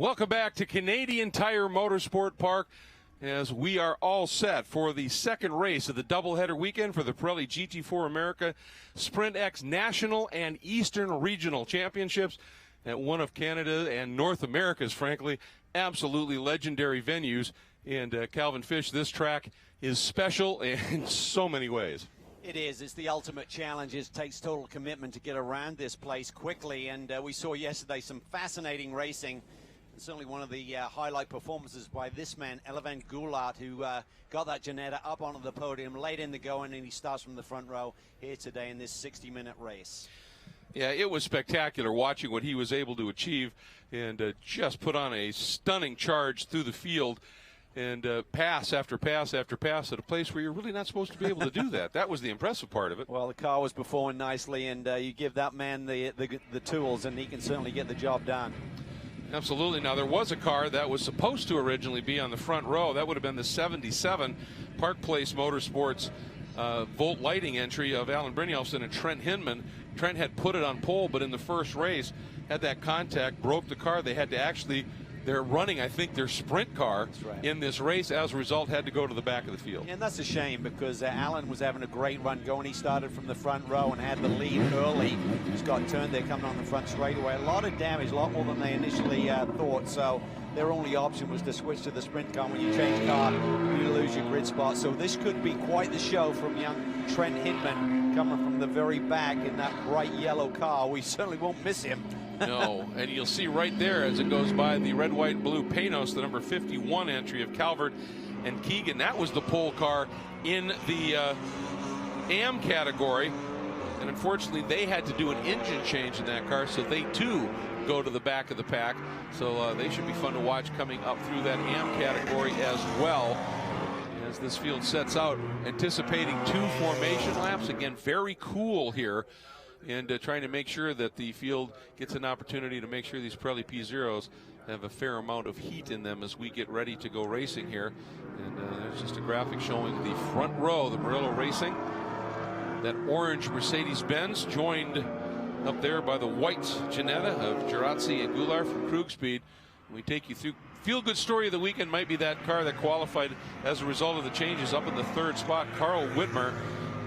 Welcome back to Canadian Tire Motorsport Park as we are all set for the second race of the doubleheader weekend for the Pirelli GT4 America Sprint X National and Eastern Regional Championships at one of Canada and North America's, frankly, absolutely legendary venues. And Calvin Fish, this track is special in so many ways. It is. It's the ultimate challenge. It takes total commitment to get around this place quickly. And we saw yesterday some fascinating racing. Certainly one of the highlight performances by this man, Eleven Goulart, who got that Ginetta up onto the podium late in the going, and he starts from the front row here today in this 60-minute race. Yeah, it was spectacular watching what he was able to achieve, and just put on a stunning charge through the field, and pass after pass after pass at a place where you're really not supposed to be able to do that. That was the impressive part of it. Well, the car was performing nicely, and you give that man the tools, and he can certainly get the job done. Absolutely. Now, there was a car that was supposed to originally be on the front row. That would have been the 77 Park Place Motorsports Volt Lighting entry of Alan Brynjolfsson and Trent Hinman. Trent had put it on pole, but in the first race had that contact, broke the car. They had to actually, they're running, I think, their sprint car in this race. As a result, had to go to the back of the field. And that's a shame because Alan was having a great run going. He started from the front row and had the lead early. Just got turned there coming on the front straightaway. A lot of damage, a lot more than they initially thought. So their only option was to switch to the sprint car. When you change car, you lose your grid spot. So this could be quite the show from young Trent Hinman coming from the very back in that bright yellow car. We certainly won't miss him. No, and you'll see right there as it goes by the red, white, and blue Panos, the number 51 entry of Calvert and Keegan. That was the pole car in the AM category, and unfortunately they had to do an engine change in that car, so they too go to the back of the pack. So they should be fun to watch coming up through that AM category as well, as this field sets out, anticipating 2 formation laps. Again, very cool here, and trying to make sure that the field gets an opportunity to make sure these Pirelli P0s have a fair amount of heat in them as we get ready to go racing here. And there's just a graphic showing the front row, the Murillo Racing. That orange Mercedes-Benz joined up there by the white Ginetta of Girazzi and Goulart from Krug Speed. We take you through. Feel-good story of the weekend might be that car that qualified as a result of the changes up in the 3rd spot. Carl Whitmer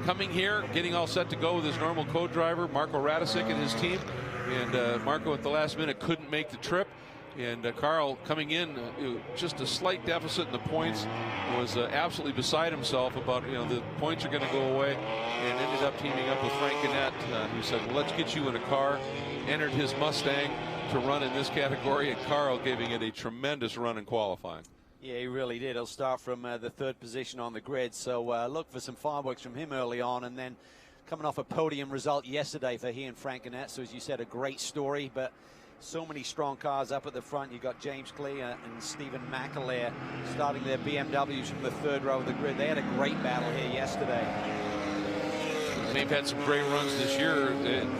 coming here, getting all set to go with his normal co-driver, Marco Radicic, and his team. And Marco at the last minute couldn't make the trip. And Carl coming in, just a slight deficit in the points, was absolutely beside himself about, the points are going to go away, and ended up teaming up with Frank Gannett, who said, well, let's get you in a car. Entered his Mustang to run in this category, and Carl giving it a tremendous run in qualifying. Yeah, he really did. He'll start from the 3rd position on the grid. So look for some fireworks from him early on. And then coming off a podium result yesterday for he and Frank Gannett. So as you said, a great story. But so many strong cars up at the front. You've got James Clear and Stephen McAleer starting their BMWs from the 3rd row of the grid. They had a great battle here yesterday. They've had some great runs this year.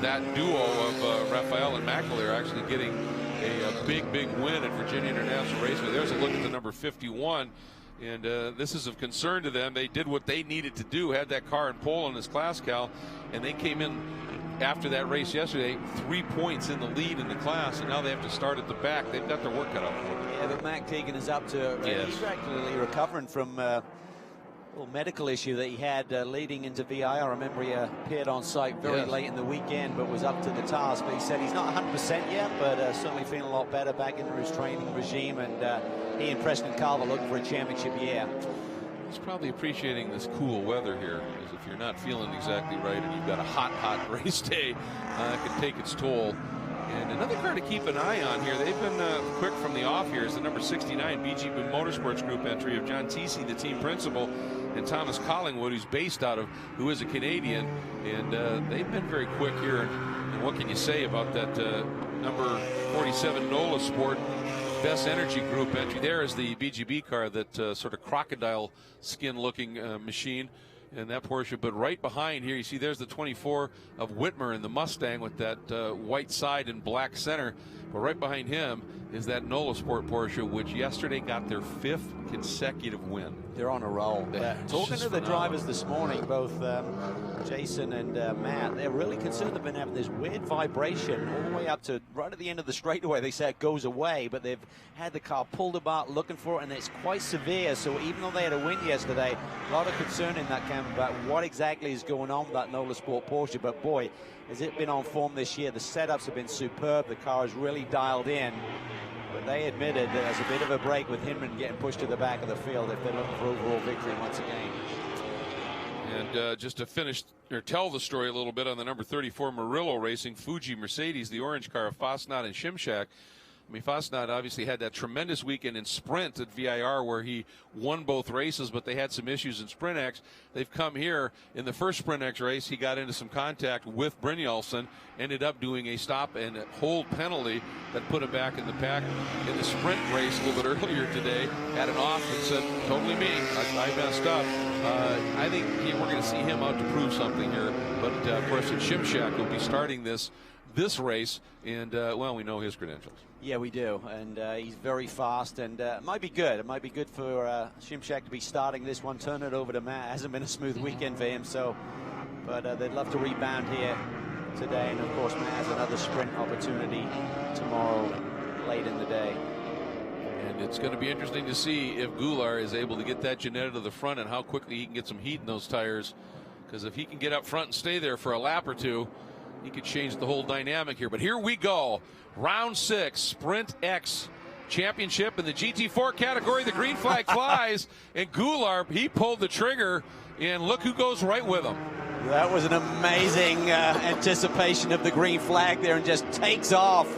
That duo of Raphael and McAleer actually getting a big win at Virginia International Raceway. There's a look at the number 51, and this is of concern to them. They did what they needed to do, had that car in pole in this class, Cal, and they came in after that race yesterday 3 points in the lead in the class, and now they have to start at the back. They've got their work cut out for them. Yeah, but Mac Teagan is up to he's actually recovering from a little medical issue that he had leading into VI. I remember he appeared on site very late in the weekend, but was up to the task. But he said he's not 100% yet, but certainly feeling a lot better back into his training regime. And he and Preston Carver looking for a championship year. He's probably appreciating this cool weather here, because if you're not feeling exactly right and you've got a hot race day, it can take its toll. And another car to keep an eye on here, they've been quick from the off here, is the number 69 BG Motorsports Group entry of John Teesey, the team principal, and Thomas Collingwood, who's based out of, who is a Canadian. And they've been very quick here. And what can you say about that number 47 Nolasport Best Energy Group entry? There is the BGB car, that sort of crocodile skin looking machine. And that Porsche, but right behind here, you see there's the 24 of Whitmer in the Mustang with that white side and black center. But right behind him is that Nolasport Porsche, which yesterday got their 5th consecutive win. They're on a roll. Talking to the drivers this morning, both Jason and Matt, they're really concerned. They've been having this weird vibration all the way up to right at the end of the straightaway. They say it goes away, but they've had the car pulled apart looking for it, and it's quite severe. So even though they had a win yesterday, a lot of concern in that camp about what exactly is going on with that Nolasport Porsche. But boy, has it been on form this year. The setups have been superb. The car is really dialed in. But they admitted that there's a bit of a break with Hinman getting pushed to the back of the field if they're looking for overall victory once again. And just to finish or tell the story a little bit on the number 34 Murillo Racing, Fuji Mercedes, the orange car of Fasnacht and Shimshak. I mean, Fasnacht obviously had that tremendous weekend in sprint at VIR where he won both races, but they had some issues in Sprint X. They've come here in the first Sprint X race. He got into some contact with Brynjolfsson, ended up doing a stop and a hold penalty that put him back in the pack. In the sprint race a little bit earlier today, had an off and said, totally me, I messed up. I think we're going to see him out to prove something here. But of course, Shimshak will be starting this race, and well, we know his credentials. Yeah, we do, and he's very fast, and it might be good. It might be good for Shimshak to be starting this one, turn it over to Matt. It hasn't been a smooth weekend for him, so, but they'd love to rebound here today, and of course Matt has another sprint opportunity tomorrow late in the day. And it's going to be interesting to see if Goulart is able to get that Ginetta to the front and how quickly he can get some heat in those tires, because if he can get up front and stay there for a lap or two, he could change the whole dynamic here. But here we go. Round 6, Sprint X Championship in the GT4 category. The green flag flies, and Goulart, he pulled the trigger, and look who goes right with him. That was an amazing anticipation of the green flag there, and just takes off.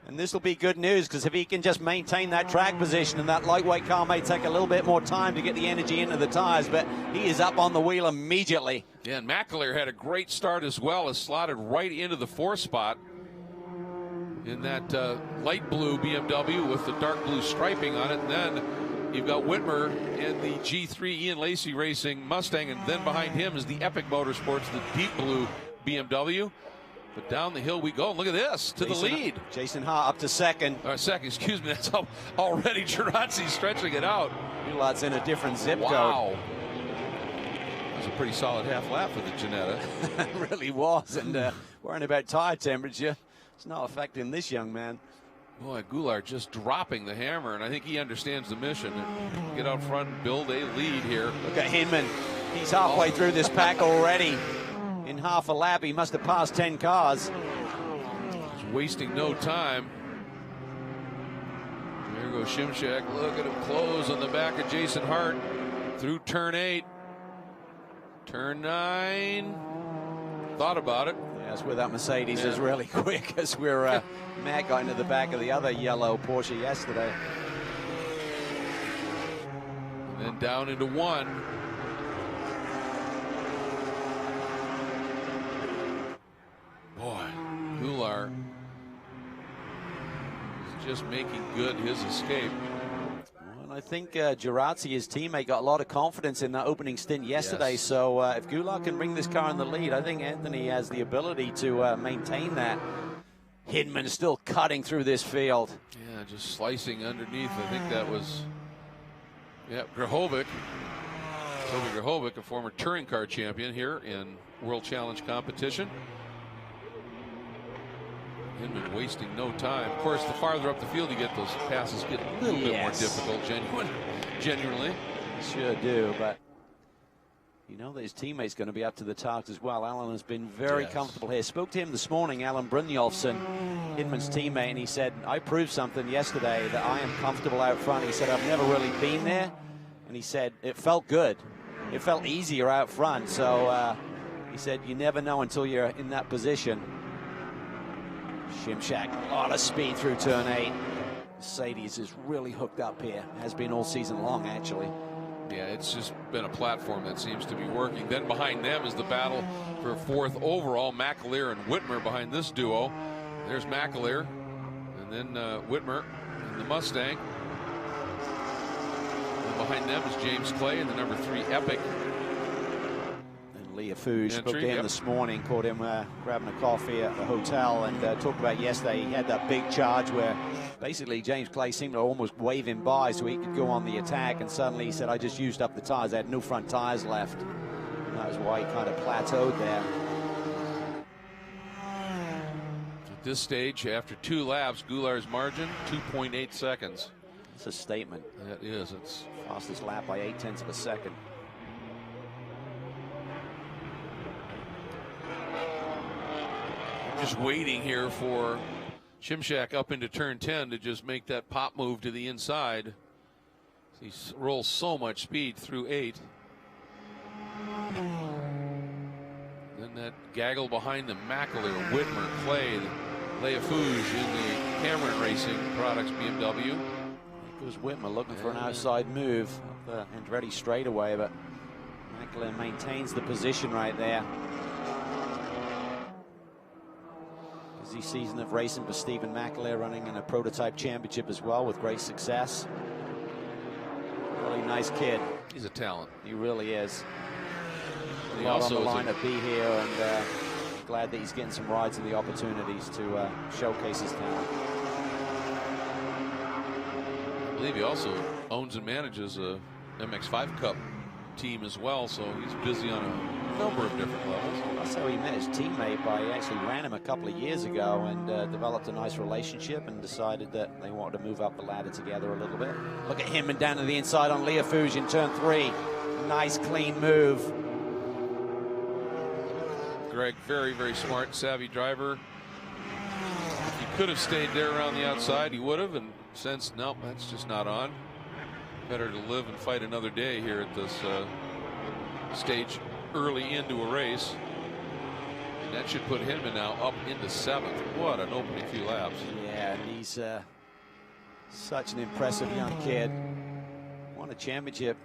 And this will be good news, because if he can just maintain that track position, and that lightweight car may take a little bit more time to get the energy into the tires, but he is up on the wheel immediately. Yeah, and McAleer had a great start as well, as slotted right into the 4th spot in that light blue BMW with the dark blue striping on it. And then you've got Whitmer in the G3 Ian Lacey Racing Mustang, and then behind him is the Epic Motorsports, the deep blue BMW. But down the hill we go. And look at this, to the lead. Jason Hart up to second. Second, excuse me. That's already Gerazzi stretching it out. Mulat's in a different zip code. Wow. That was a pretty solid half lap for the Ginetta. It really was. And worrying about tire temperature, it's not affecting this young man. Boy, Goulart just dropping the hammer, and I think he understands the mission. Get out front and build a lead here. Look at Hinman. He's halfway through this pack already. In half a lap, he must have passed 10 cars. He's wasting no time. There goes Shimshak. Look at him close on the back of Jason Hart through turn 8. Turn 9. Thought about it. Yeah, that's where that Mercedes is really quick, as we're Matt got into the back of the other yellow Porsche yesterday. And then down into 1. Boy, Goulart is just making good his escape. Well, I think Gerazzi, his teammate, got a lot of confidence in that opening stint yesterday. Yes. So if Goulart can bring this car in the lead, I think Anthony has the ability to maintain that. Hinman still cutting through this field. Yeah, just slicing underneath. I think that was, Grahovic. Toby Grahovic, a former touring car champion here in World Challenge competition. Hinman wasting no time. Of course, the farther up the field you get, those passes get a little bit more difficult, genuinely. Sure do, but you know that his teammate's going to be up to the task as well. Alan has been very comfortable here. Spoke to him this morning, Alan Brynjolfsson, Hinman's teammate, and he said, I proved something yesterday that I am comfortable out front. He said, I've never really been there. And he said, it felt good. It felt easier out front. So he said, you never know until you're in that position. Shimshak, a lot of speed through turn 8. Mercedes is really hooked up here. Has been all season long, actually. Yeah, it's just been a platform that seems to be working. Then behind them is the battle for 4th overall. McAleer and Whitmer behind this duo. There's McAleer, and then Whitmer in the Mustang. And behind them is James Clay and the number 3 Epic. And Leah Fuge spoke to him this morning, caught him grabbing a coffee at the hotel, and talked about yesterday. He had that big charge where basically James Clay seemed to almost wave him by so he could go on the attack, and suddenly he said, I just used up the tires. I had no front tires left. And that was why he kind of plateaued there. At this stage, after 2 laps, Goulart's margin, 2.8 seconds. It's a statement. That is. It's fastest lap by 0.8 of a second. Just waiting here for Shimshak up into turn 10 to just make that pop move to the inside. He rolls so much speed through 8. Then that gaggle behind them, McAleer, Whitmer, Clay, Leia Fuge in the Cameron Racing Products BMW. There goes Whitmer looking for an outside move up the Andretti straightaway, but McAleer maintains the position right there. Busy season of racing for Stephen McAleer, running in a prototype championship as well with great success. Really nice kid. He's a talent. He really is. He also on the line to be here, and glad that he's getting some rides and the opportunities to showcase his talent. I believe he also owns and manages a MX5 Cup team as well, so he's busy on a number of different levels. That's how he met his teammate. He actually ran him a couple of years ago and developed a nice relationship, and decided that they wanted to move up the ladder together a little bit. Look at him and down to the inside on Leah Fuge in turn 3. Nice clean move. Greg, very, very smart, savvy driver. If he could have stayed there around the outside, he would have, and since, nope, that's just not on. Better to live and fight another day here at this stage early into a race. And that should put him in now up into 7th. What an opening few laps. Yeah, and he's such an impressive young kid. Won a championship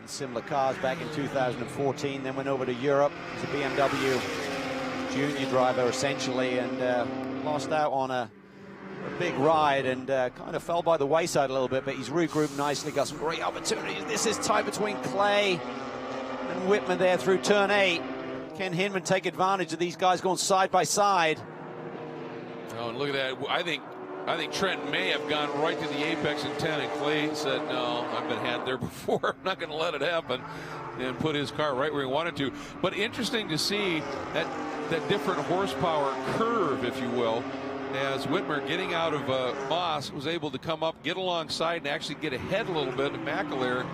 in similar cars back in 2014, then went over to Europe. He's a BMW junior driver essentially, and lost out on a big ride, and kind of fell by the wayside a little bit, but he's regrouped nicely, got some great opportunities. This is tight between Clay and Whitman there through turn 8. Can Hinman take advantage of these guys going side by side? Oh, and look at that. I think Trent may have gone right to the apex in 10, and Clay said, no, I've been had there before. I'm not going to let it happen, and put his car right where he wanted to. But interesting to see that different horsepower curve, if you will, as Whitmer, getting out of Moss, was able to come up, get alongside, and actually get ahead a little bit of McAleer.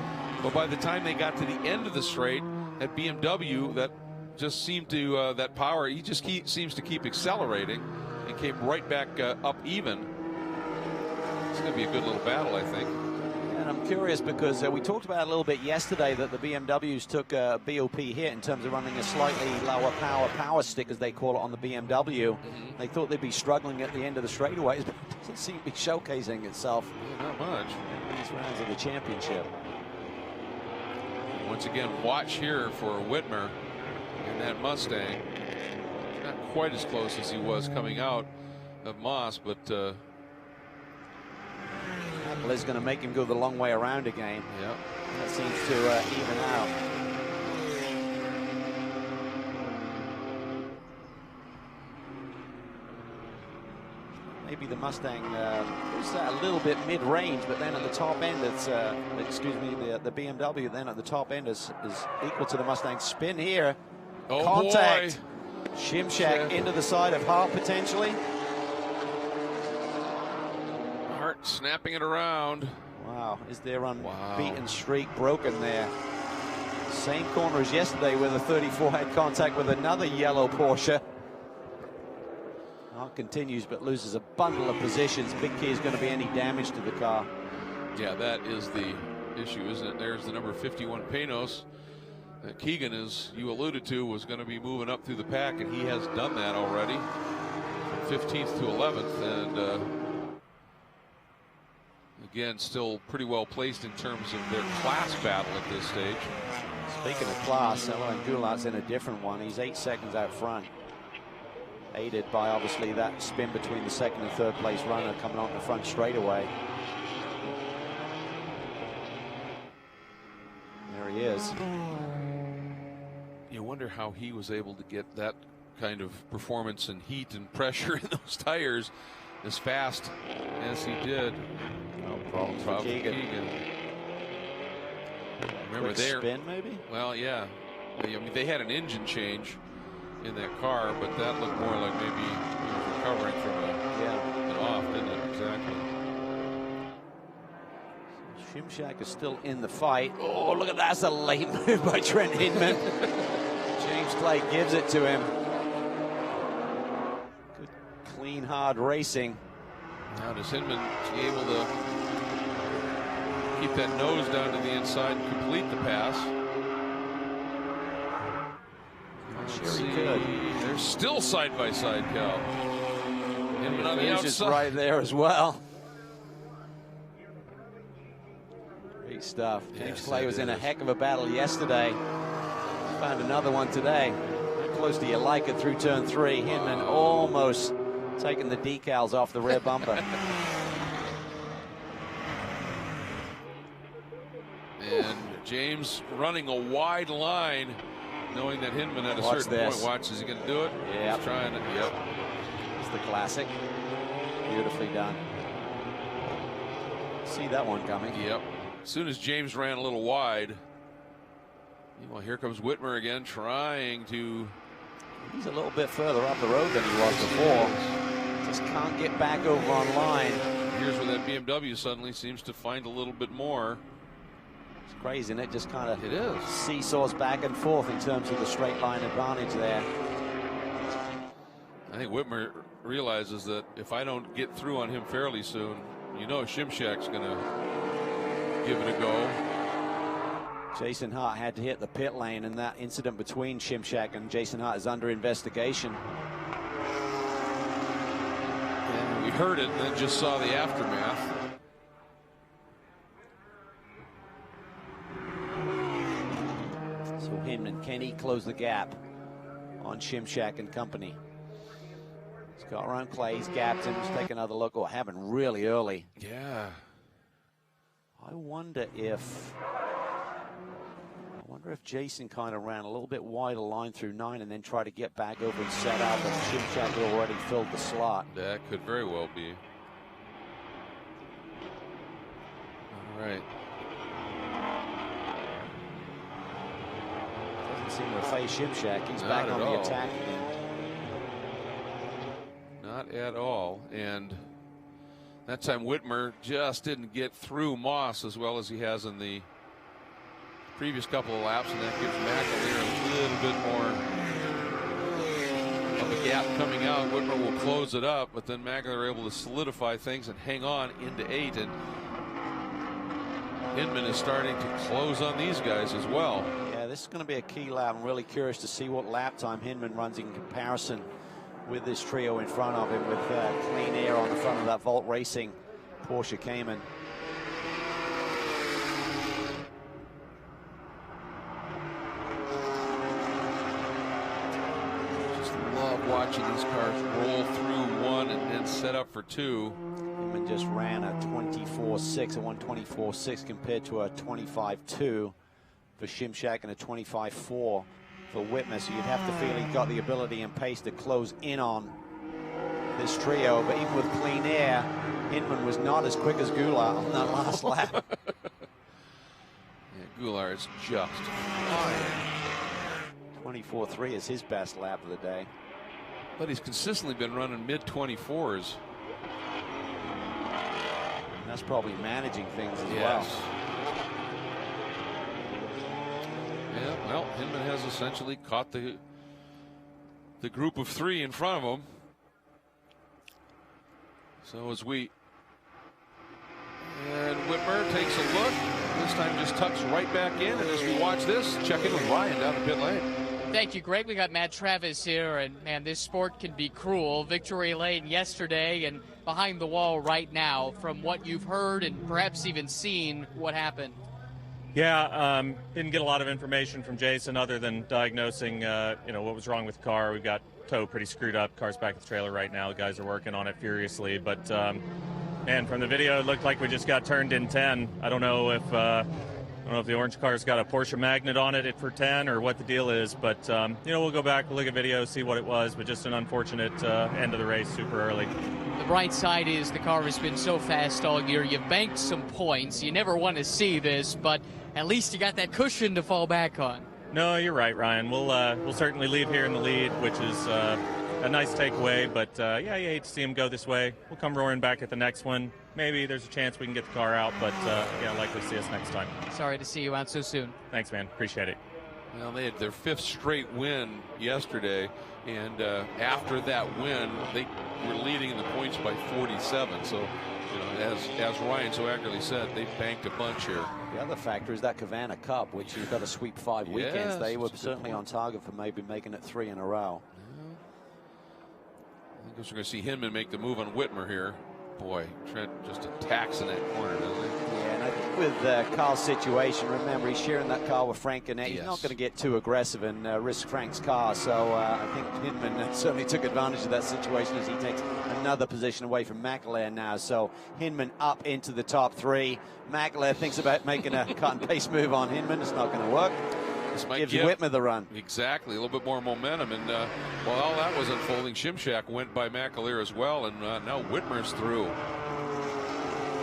But by the time they got to the end of the straight at BMW, that just seemed to, that power, he just seems to keep accelerating, and came right back up even. It's going to be a good little battle, I think. And I'm curious because we talked about it a little bit yesterday that the BMWs took a BOP hit in terms of running a slightly lower power stick, as they call it, on the BMW. They thought they'd be struggling at the end of the straightaways, but it doesn't seem to be showcasing itself. Yeah, not much. In these rounds of the championship. Once again, watch here for Whitmer in that Mustang. Not quite as close as he was coming out of Moss, but is going to make him go the long way around again. Yep. That seems to even out. Maybe the Mustang is a little bit mid-range, but then at the top end, it's excuse me, the BMW then at the top end is equal to the Mustang. Spin here. Oh, contact. Boy. Shimshak into the side of Hart potentially. Snapping it around. Wow, is their unbeaten streak broken there? Same corner as yesterday, where the 34 had contact with another yellow Porsche. Hart continues but loses a bundle of positions. Big key is going to be any damage to the car. Yeah, that is the issue, isn't it? There's the number 51 Panos. Keegan, as you alluded to, was going to be moving up through the pack, and he has done that already. From 15th to 11th, and again, still pretty well placed in terms of their class battle at this stage. Speaking of class, Ellen Goulart's in a different one. He's 8 seconds out front, aided by obviously that spin between the second and third place runner coming on the front straightaway. There he is. You wonder how he was able to get that kind of performance and heat and pressure in those tires as fast as he did. No problem for Keegan. Remember there? Spin maybe? Well, yeah. I mean, they had an engine change in that car, but that looked more like maybe he was recovering from an off, didn't it? Exactly. Shimshak is still in the fight. Oh, look at that. That's a late move by Trent Hinman. James Clay gives it to him. Good, clean, hard racing. Now does Hinman be able to keep that nose down to the inside and complete the pass? Sure he could. They're still side by side, Cal. Hinman on the outside. Right there as well. Great stuff. James Clay was in a heck of a battle yesterday. Found another one today. How close do you like it through turn 3? Hinman almost taking the decals off the rear bumper. And James running a wide line, knowing that Hinman at a certain point. Watch, is he going to do it? Yeah. He's trying it. Yep. It's the classic. Beautifully done. See that one coming. Yep. As soon as James ran a little wide, well, here comes Whitmer again, trying to. He's a little bit further up the road than he was before. Just can't get back over on line. Here's where that BMW suddenly seems to find a little bit more. It's crazy, and it just kind of is seesaws back and forth in terms of the straight line advantage there. I think Whitmer realizes that if I don't get through on him fairly soon, you know Shimshak's going to give it a go. Jason Hart had to hit the pit lane, and that incident between Shimshak and Jason Hart is under investigation. And we heard it and then just saw the aftermath. So Hinman, can he close the gap on Shimshak and company? He's got around Clay, he's gapped him, let's take another look. Oh, happened really early. Yeah. I wonder if Jason kind of ran a little bit wider line through 9 and then tried to get back over and set out, but Shimshak had already filled the slot. That could very well be. All right. Doesn't seem to face Shimshak. He's back on the attack again. Not at all. And that time Whitmer just didn't get through Moss as well as he has in the previous couple of laps, and that gives McAleer a little bit more of a gap coming out. Whitmer will close it up, but then McAleer able to solidify things and hang on into 8, and Hinman is starting to close on these guys as well. Yeah, this is going to be a key lap. I'm really curious to see what lap time Hinman runs in comparison with this trio in front of him, with clean air on the front of that Volt Racing Porsche Cayman. Watching these cars roll through 1 and then set up for 2. Hinman just ran a 24.6, a 124.6 compared to a 25.2 for Shimshak and a 25.4 for Whitmer. So you'd have to feel he got the ability and pace to close in on this trio. But even with clean air, Hinman was not as quick as Goulart on that last lap. Yeah, Goulart is just flying. 24.3 is his best lap of the day. But he's consistently been running mid-24s. That's probably managing things as well. Yeah, well, Hinman has essentially caught the group of 3 in front of him. So as we... And Whitmer takes a look. This time just tucks right back in. And as we watch this, check in with Ryan down the pit lane. Thank you, Greg. We got Matt Travis here, and man, this sport can be cruel. Victory lane yesterday and behind the wall right now. From what you've heard and perhaps even seen, what happened? Yeah, didn't get a lot of information from Jason other than diagnosing, what was wrong with the car. We've got tow pretty screwed up. Car's back at the trailer right now. The guys are working on it furiously. But, man, from the video, it looked like we just got turned in 10. I don't know if I don't know if the orange car's got a Porsche magnet on it for 10 or what the deal is, but we'll go back, look at video, see what it was, but just an unfortunate end of the race super early. The bright side is the car has been so fast all year. You've banked some points. You never want to see this, but at least you got that cushion to fall back on. No, you're right, Ryan. We'll certainly leave here in the lead, which is a nice takeaway, but yeah, you hate to see him go this way. We'll come roaring back at the next one. Maybe there's a chance we can get the car out, but yeah, likely see us next time. Sorry to see you out so soon. Thanks, man. Appreciate it. Well, they had their 5th straight win yesterday, and after that win, they were leading in the points by 47. So, as Ryan so accurately said, they banked a bunch here. The other factor is that Havana Cup, which you've got to sweep 5 weekends. Yes, they were certainly on target for maybe making it 3 in a row. I guess we're going to see Hinman make the move on Whitmer here. Boy, Trent just attacks in that corner, doesn't he? Yeah, and I think with Carl's situation, remember, he's sharing that car with Frank Gannett. He's not going to get too aggressive and risk Frank's car. So I think Hinman certainly took advantage of that situation as he takes another position away from McAleer now. So Hinman up into the top 3. McAleer thinks about making a cut and paste move on Hinman. It's not going to work. This might Gives Whitmer the run. Exactly, a little bit more momentum. And while all that was unfolding, Shimshak went by McAleer as well, and now Whitmer's through.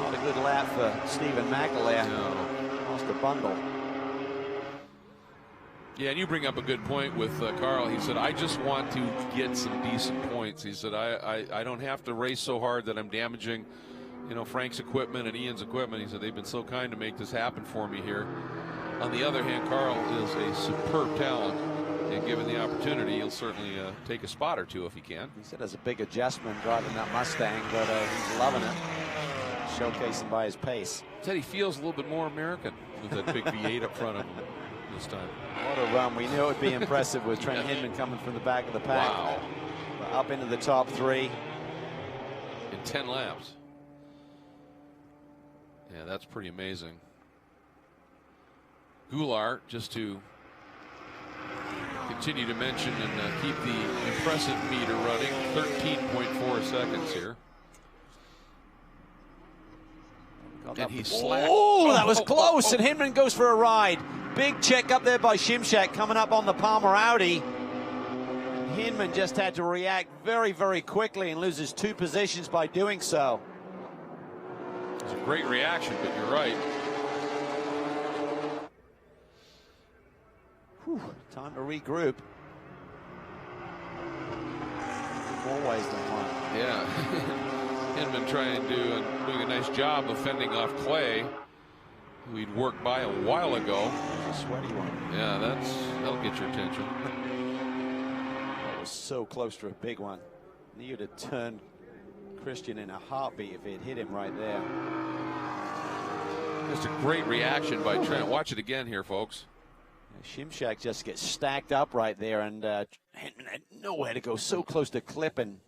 Not a good lap for Stephen McAleer. No. Lost a bundle. Yeah, and you bring up a good point with Carl. He said, I just want to get some decent points. He said, I don't have to race so hard that I'm damaging, Frank's equipment and Ian's equipment. He said, they've been so kind to make this happen for me here. On the other hand, Carl is a superb talent, and given the opportunity, he'll certainly take a spot or two if he can. He said there's a big adjustment driving that Mustang, but he's loving it. Showcasing by his pace. He said he feels a little bit more American with that big V8 up front of him this time. What a run. We knew it would be impressive with Trent Hinman coming from the back of the pack. Wow. Up into the top 3. In 10 laps. Yeah, that's pretty amazing. Goulart, just to continue to mention and keep the impressive meter running, 13.4 seconds here. And he slacked. Oh, that was close, and Hinman goes for a ride. Big check up there by Shimshak coming up on the Palmer Audi. Hinman just had to react very, very quickly and loses 2 positions by doing so. It's a great reaction, but you're right. Whew, time to regroup. More ways than one. Yeah. Hinman doing a nice job of fending off Clay, who he'd worked by a while ago. A sweaty one. Yeah, that'll get your attention. That was so close to a big one. He would have turned Christian in a heartbeat if it hit him right there. Just a great reaction by Trent. Watch it again here, folks. Shimshak just gets stacked up right there, and Hinman had nowhere to go. So close to clipping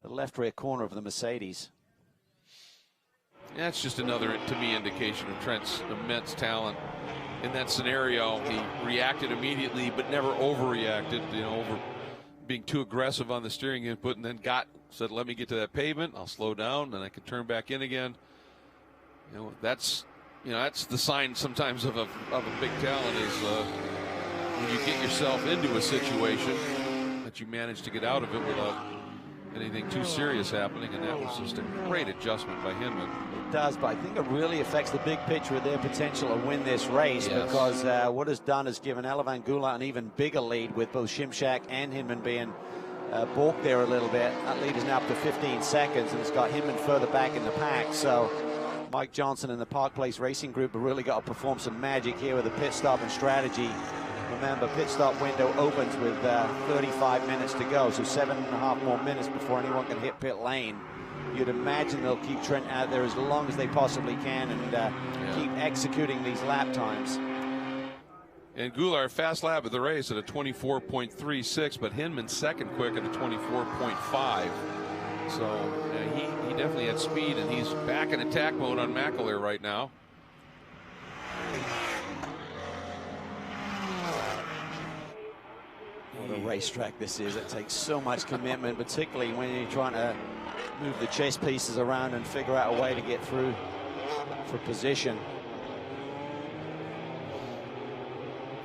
the left rear corner of the Mercedes. That's just another, to me, indication of Trent's immense talent. In that scenario, he reacted immediately, but never overreacted, over being too aggressive on the steering input, and then said, let me get to that pavement, I'll slow down, and I can turn back in again. That's the sign sometimes of a big talent is when you get yourself into a situation that you manage to get out of it without anything too serious happening, and that was just a great adjustment by Hinman. It does, but I think it really affects the big picture of their potential to win this race, because what it's done is given Esteban Goulart an even bigger lead, with both Shimshak and Hinman being balked there a little bit. That lead is now up to 15 seconds, and it's got Hinman further back in the pack. So Mike Johnson and the Park Place Racing Group have really got to perform some magic here with a pit stop and strategy. Remember, pit stop window opens with 35 minutes to go, so 7.5 more minutes before anyone can hit pit lane. You'd imagine they'll keep Trent out there as long as they possibly can and keep executing these lap times. And Goulart, fast lap of the race at a 24.36, but Hinman second quick at a 24.5. So he definitely had speed, and he's back in attack mode on McAleer right now. What a racetrack this is. It takes so much commitment, particularly when you're trying to move the chess pieces around and figure out a way to get through for position.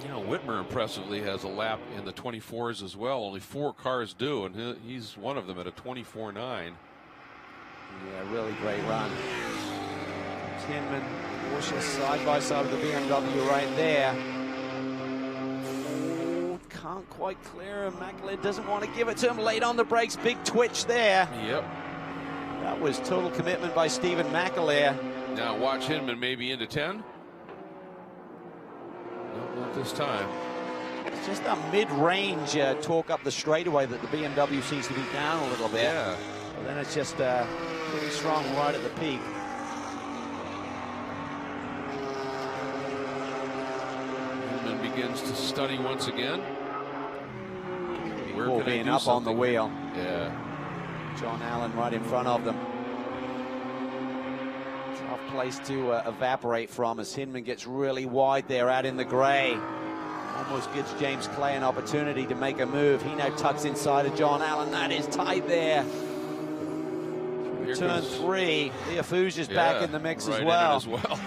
You know, Whitmer impressively has a lap in the 24s as well. Only 4 cars do, and he's one of them at a 24.9. Yeah, really great run. Hinman, Porsche side by side with the BMW right there. Can't quite clear him. McAleer doesn't want to give it to him. Late on the brakes, big twitch there. Yep. That was total commitment by Stephen McAleer. Now watch Hinman maybe into 10. No, not this time. It's just that mid-range torque up the straightaway that the BMW seems to be down a little bit. Yeah. But then it's just pretty strong right at the peak. Hinman begins to study once again. Before being up on the wheel. Yeah. John Allen right in front of them. Tough place to evaporate from as Hinman gets really wide there out in the gray. Almost gives James Clay an opportunity to make a move. He now tucks inside of John Allen. That is tight there. Turn 3. Leofouge's back in the mix right as well. In it as well.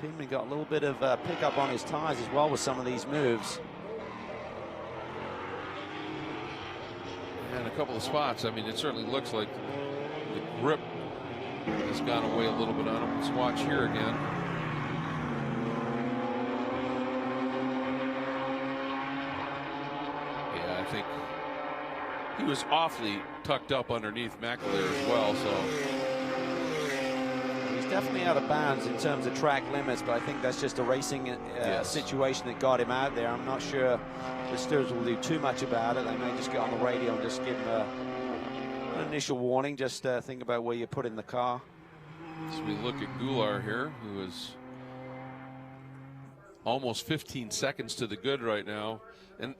Hinman got a little bit of pickup on his tires as well with some of these moves. And a couple of spots. I mean, it certainly looks like the grip has gone away a little bit on him. Let's watch here again. Yeah, I think he was awfully tucked up underneath McAleer as well, so. He's definitely out of bounds in terms of track limits, but I think that's just a racing situation that got him out there. I'm not sure the stewards will do too much about it. They may just get on the radio and just give him an initial warning. Just think about where you put in the car. So we look at Goulart here, who is almost 15 seconds to the good right now. And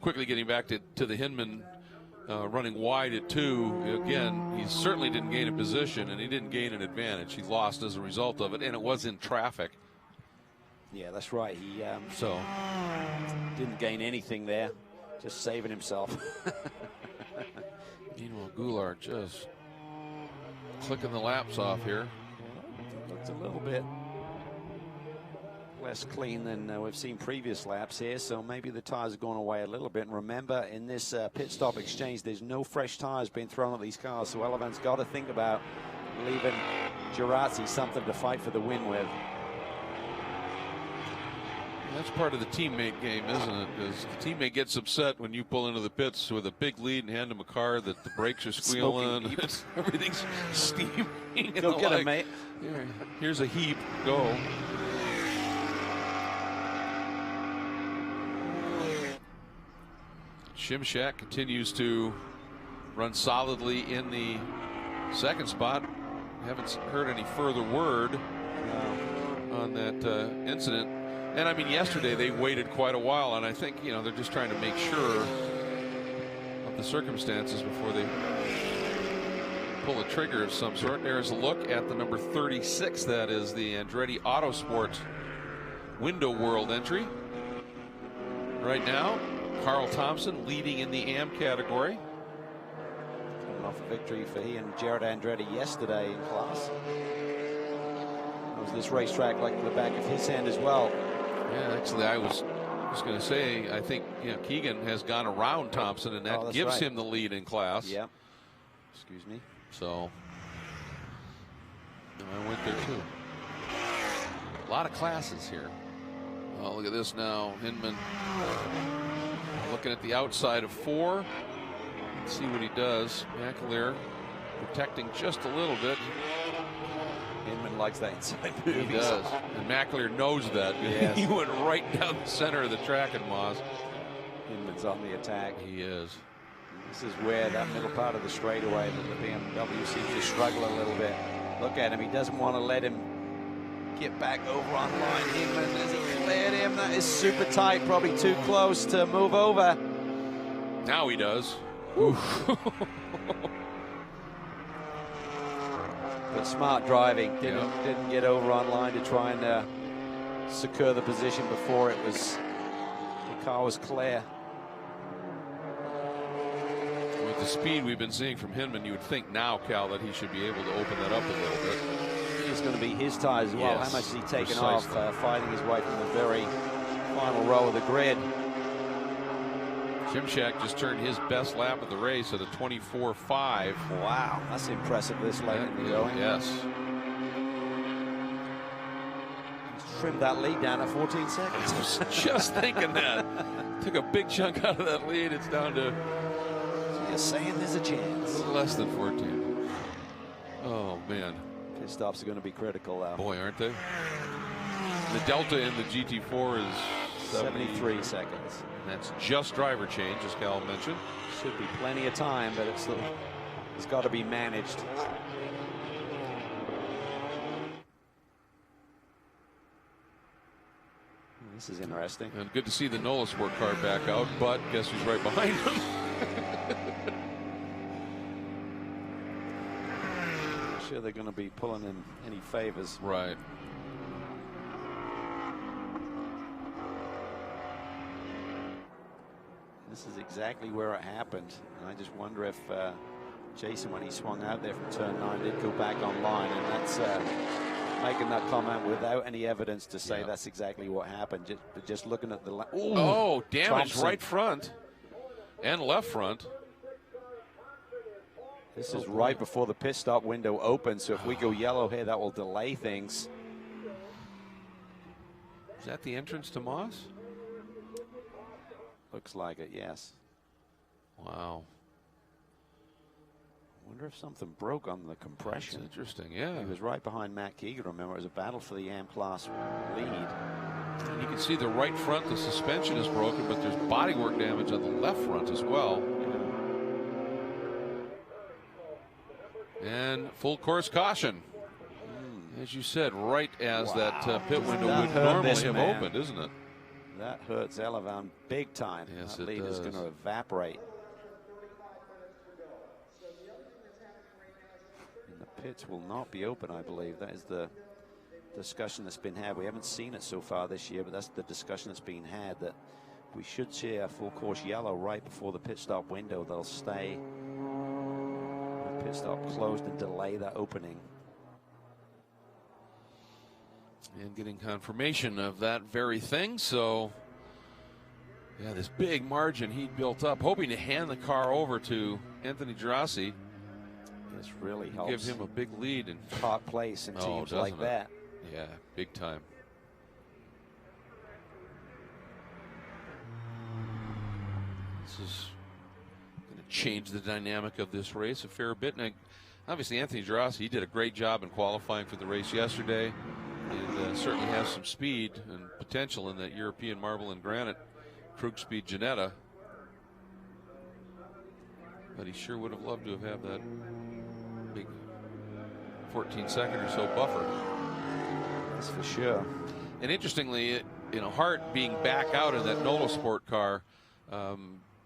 quickly getting back to the Hinman running wide at 2. Again, he certainly didn't gain a position, and he didn't gain an advantage. He lost as a result of it, and it was in traffic. Yeah, that's right. He didn't gain anything there, just saving himself. Meanwhile, Goulart just clicking the laps off here. Looks a little bit less clean than we've seen previous laps here, so maybe the tires are going away a little bit. And remember, in this pit stop exchange, there's no fresh tires being thrown at these cars, so Elevan's got to think about leaving Geraci something to fight for the win with. That's part of the teammate game, isn't it? Because the teammate gets upset when you pull into the pits with a big lead and hand him a car that the brakes are squealing. Everything's steaming. Go get him, mate. Here's a heap. Go. Shimshak continues to run solidly in the second spot. Haven't heard any further word on that incident. And I mean, yesterday they waited quite a while, and I think, you know, they're just trying to make sure of the circumstances before they pull a trigger of some sort. There's a look at the number 36. That is the Andretti Autosport Window World entry. Right now, Carl Thompson leading in the AM category. Coming off a victory for he and Jared Andretti yesterday in class. That was this racetrack like the back of his hand as well. Yeah, actually, I was just going to say, I think, you know, Keegan has gone around Thompson, and that gives him the lead in class. Yeah. Excuse me. So, I went there too. A lot of classes here. Oh, look at this now. Hinman looking at the outside of 4. Let's see what he does. McAleer protecting just a little bit. Hinman likes that inside move. He does. And McAleer knows that. Yes. He went right down the center of the track in Moss. Hinman's on the attack. He is. This is where that middle part of the straightaway that the BMW seems to struggle a little bit. Look at him. He doesn't want to let him get back over on line. Hinman has cleared him. That is super tight. Probably too close to move over. Now he does. But smart driving. Didn't get over on line to try and secure the position before the car was clear. With the speed we've been seeing from Hinman, you would think now, Cal, that he should be able to open that up a little bit. is going to be his tires as well. Yes, How much is he taking precisely. off, fighting his way from the very final row of the grid? Shimshak just turned his best lap of the race at a 24.5. Wow, that's impressive this late in the going. Yes. He's trimmed that lead down at 14 I seconds. was just thinking that. Took a big chunk out of that lead. It's down to Just saying there's a a chance. little less than 14. Oh, man. Pit stops are going to be critical though. Boy, aren't they? The delta in the GT4 is 73 seconds. That's just driver change, as Cal mentioned. Should be plenty of time, but it's got to be managed. This is interesting. And good to see the Nolasport car back out, but guess who's right behind him? Not sure they're going to be pulling in any favors. Right. This is exactly where it happened. And I just wonder if Jason, when he swung out there from turn 9, did go back online. And that's making that comment without any evidence to say that's exactly what happened. Just looking at the... Oh, damage Thompson. right front and left front. This is right before the pit stop window opens. So if we go yellow here, that will delay things. Is that the entrance to Moss? Looks like it, yes. Wow. I wonder if something broke on the compression. That's interesting, yeah. He was right behind Matt Keegan, remember. It was a battle for the AM class lead. And you can see the right front, the suspension is broken, but there's bodywork damage on the left front as well. And full course caution. As you said, right as that pit window That would hurt normally this have man. opened, isn't it? That hurts Elevan big time. Yes, that it lead is does. going to evaporate. And the pits will not be open, I believe. That is the discussion that's been had. We haven't seen it so far this year, but that's the discussion that's been had, that we should see a full course yellow right before the pit stop window. They'll stay the pit stop closed and delay that opening. And getting confirmation of that very thing. So, yeah, this big margin he built up, hoping to hand the car over to Anthony Girassi. This really helps. Give him a big lead. And Hot place in teams like doesn't it? that. Yeah, big time. This is going to change the dynamic of this race a fair bit. And obviously, Anthony Girassi, he did a great job in qualifying for the race yesterday. And certainly has some speed and potential in that European marble and granite Krug Speed Ginetta. But he sure would have loved to have had that big 14-second or so buffer. That's for sure. And interestingly, Hart being back out in that Nolasport car,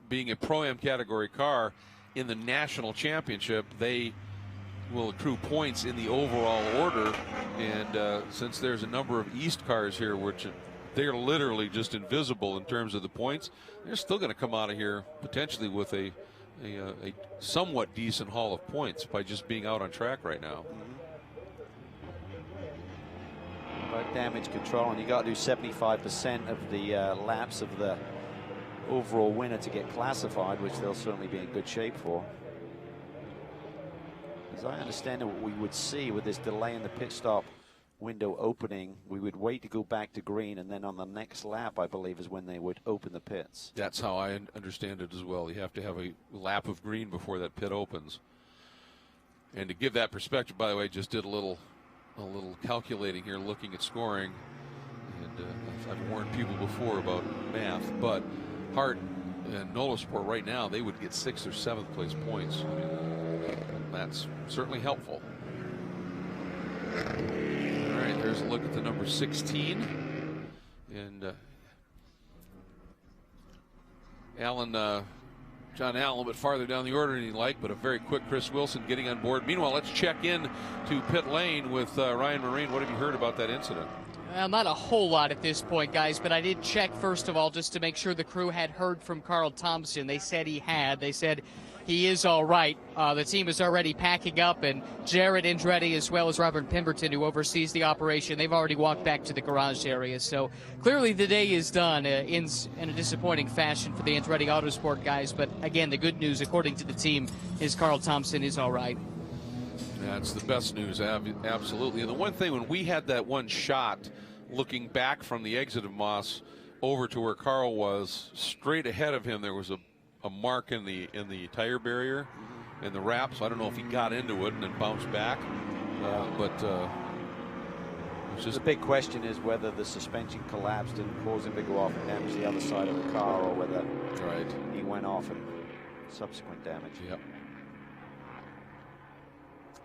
being a Pro-Am category car in the national championship, they will accrue points in the overall order. And since there's a number of East cars here, which they're literally just invisible in terms of the points, they're still going to come out of here potentially with a somewhat decent haul of points by just being out on track right now. About damage control, and you got to do 75% of the laps of the overall winner to get classified, which they'll certainly be in good shape for. As I understand it, what we would see with this delay in the pit stop window opening, we would wait to go back to green, and then on the next lap, I believe, is when they would open the pits. That's how I understand it as well. You have to have a lap of green before that pit opens. And to give that perspective, by the way, just did a little calculating here, looking at scoring. And I've warned people before about math, but Hart and Nolasport right now, they would get 6th or 7th place points. That's certainly helpful. All right, there's a look at the number 16. And John Allen a little bit farther down the order than he'd like, but a very quick Chris Wilson getting on board. Meanwhile, let's check in to pit lane with Ryan Marine. What have you heard about that incident? Well, not a whole lot at this point, guys, but I did check, first of all, just to make sure the crew had heard from Carl Thompson. They said he had. They said he is all right. The team is already packing up, and Jared Andretti, as well as Robert Pemberton, who oversees the operation, they've already walked back to the garage area. So clearly the day is done in a disappointing fashion for the Andretti Autosport guys. But again, the good news, according to the team, is Carl Thompson is all right. That's the best news, absolutely. And the one thing, when we had that one shot looking back from the exit of Moss over to where Carl was, straight ahead of him there was a mark in the tire barrier in the wrap. So I don't know if he got into it and then bounced back, but it's just the big question is whether the suspension collapsed and caused him to go off and damage the other side of the car, or whether he went off and subsequent damage. Yep.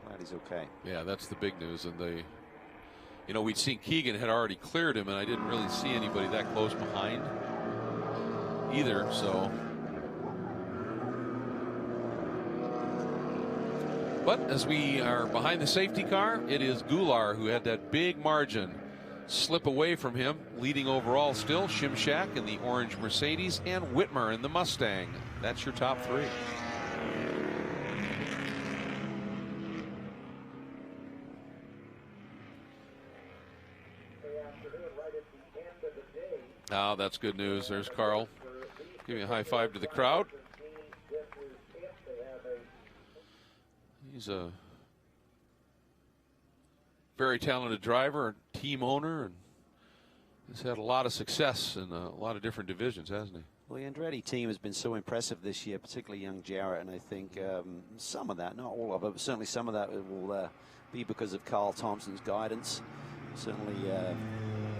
Glad he's okay. Yeah, that's the big news. And you know, we'd seen Keegan had already cleared him, and I didn't really see anybody that close behind either. So, but as we are behind the safety car, it is Goulart who had that big margin slip away from him. Leading overall still Shimshak in the orange Mercedes and Whitmer in the Mustang. That's your top three. Oh, that's good news. There's Carl. Give me a high five to the crowd. He's a very talented driver, team owner, and has had a lot of success in a lot of different divisions, hasn't he? Well, the Andretti team has been so impressive this year, particularly young Jarrett, and I think some of that, not all of it, but certainly some of that will be because of Carl Thompson's guidance. Certainly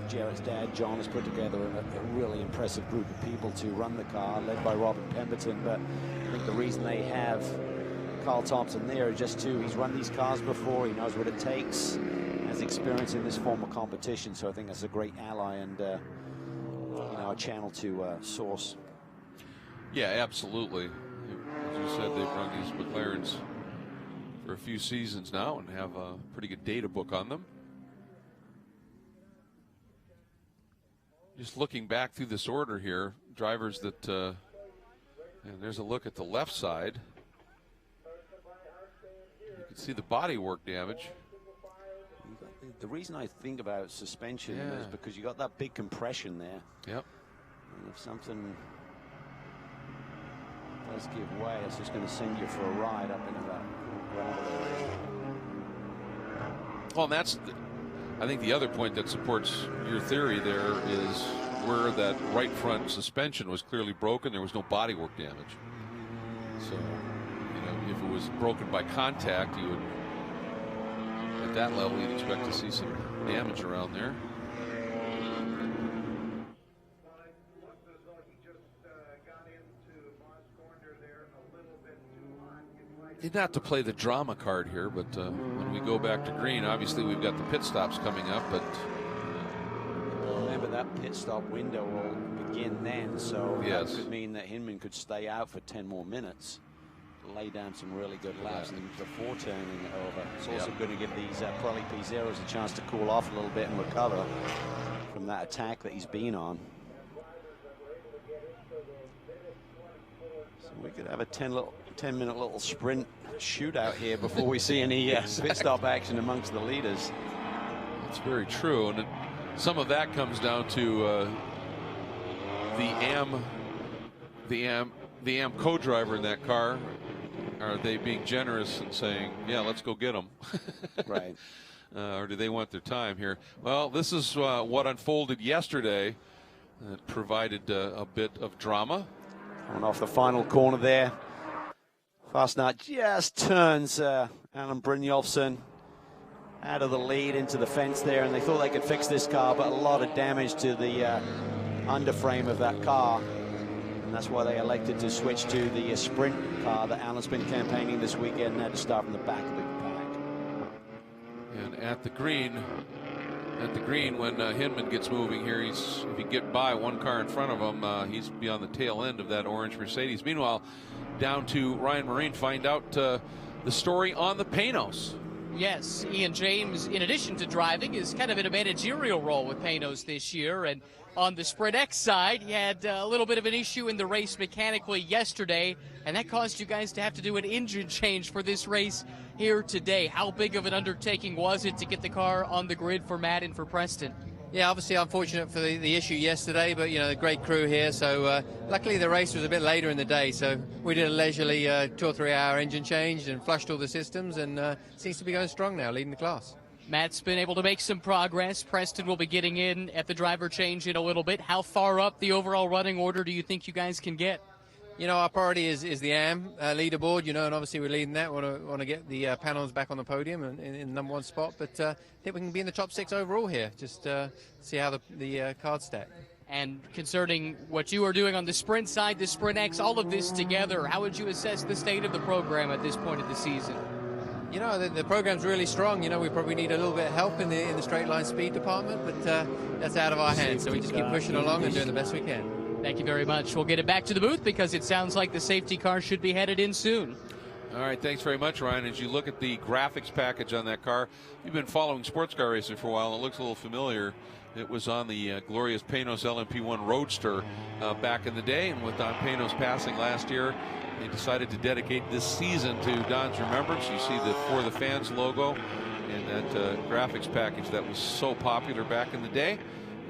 Jarrett's dad, John, has put together a really impressive group of people to run the car, led by Robert Pemberton. But I think the reason they have Carl Thompson there is just he's run these cars before, he knows what it takes, has experience in this form of competition. So I think that's a great ally and you know, a channel to source. Yeah, absolutely. As you said, they've run these McLarens for a few seasons now and have a pretty good data book on them. Just looking back through this order here, drivers that, and there's a look at the left side. You can see the bodywork damage. The reason I think about suspension is because you got that big compression there. Yep. And if something does give way, it's just going to send you for a ride up into that gravel area. Well, and that's, I think, the other point that supports your theory there is where that right front suspension was clearly broken, there was no bodywork damage. So, you know, if it was broken by contact, you would, at that level, you'd expect to see some damage around there. Not to play the drama card here, but when we go back to green, obviously we've got the pit stops coming up. But remember, that pit stop window will begin then, so yes, that could mean that Hinman could stay out for 10 more minutes, lay down some really good laps before turning it over. It's also going to give these Pirelli P0s a chance to cool off a little bit and recover from that attack that he's been on. So we could have a 10-minute little sprint shootout here before we see any pit stop action amongst the leaders. That's very true, and some of that comes down to the AM co-driver in that car. Are they being generous and saying, yeah, let's go get them? Right. Or do they want their time here? Well, this is what unfolded yesterday. It provided a bit of drama. Coming off the final corner there. Fastnart just turns Alan Brynjolfsson out of the lead into the fence there, and they thought they could fix this car, but a lot of damage to the underframe of that car. And that's why they elected to switch to the sprint car that Alan's been campaigning this weekend and had to start from the back of the pack. And at the green, when Hinman gets moving here, if he get by one car in front of him, he's be on the tail end of that orange Mercedes. Meanwhile, down to Ryan Marine, find out the story on the Panos. Yes, Ian James, in addition to driving, is kind of in a managerial role with Panos this year. And on the Sprint X side, he had a little bit of an issue in the race mechanically yesterday, and that caused you guys to have to do an engine change for this race here today. How big of an undertaking was it to get the car on the grid for Matt and for Preston? Yeah, obviously unfortunate for the issue yesterday, but, you know, the great crew here. So luckily the race was a bit later in the day, so we did a leisurely 2 or 3 hour engine change and flushed all the systems, and seems to be going strong now, leading the class. Matt's been able to make some progress. Preston will be getting in at the driver change in a little bit. How far up the overall running order do you think you guys can get? You know, our priority is the AM leaderboard, you know, and obviously we're leading that. We want to get the panels back on the podium and in the #1 spot, but I think we can be in the top 6 overall here. Just see how the cards stack. And concerning what you are doing on the sprint side, the Sprint X, all of this together, how would you assess the state of the program at this point of the season? You know, the program's really strong. You know, we probably need a little bit of help in the straight line speed department, but that's out of our hands. So we just keep pushing along and doing the best we can. Thank you very much. We'll get it back to the booth because it sounds like the safety car should be headed in soon. All right, thanks very much, Ryan. As you look at the graphics package on that car, you've been following sports car racing for a while, and it looks a little familiar. It was on the glorious Panos LMP1 Roadster back in the day, and with Don Panos passing last year, they decided to dedicate this season to Don's remembrance. You see the For the Fans logo and that graphics package that was so popular back in the day.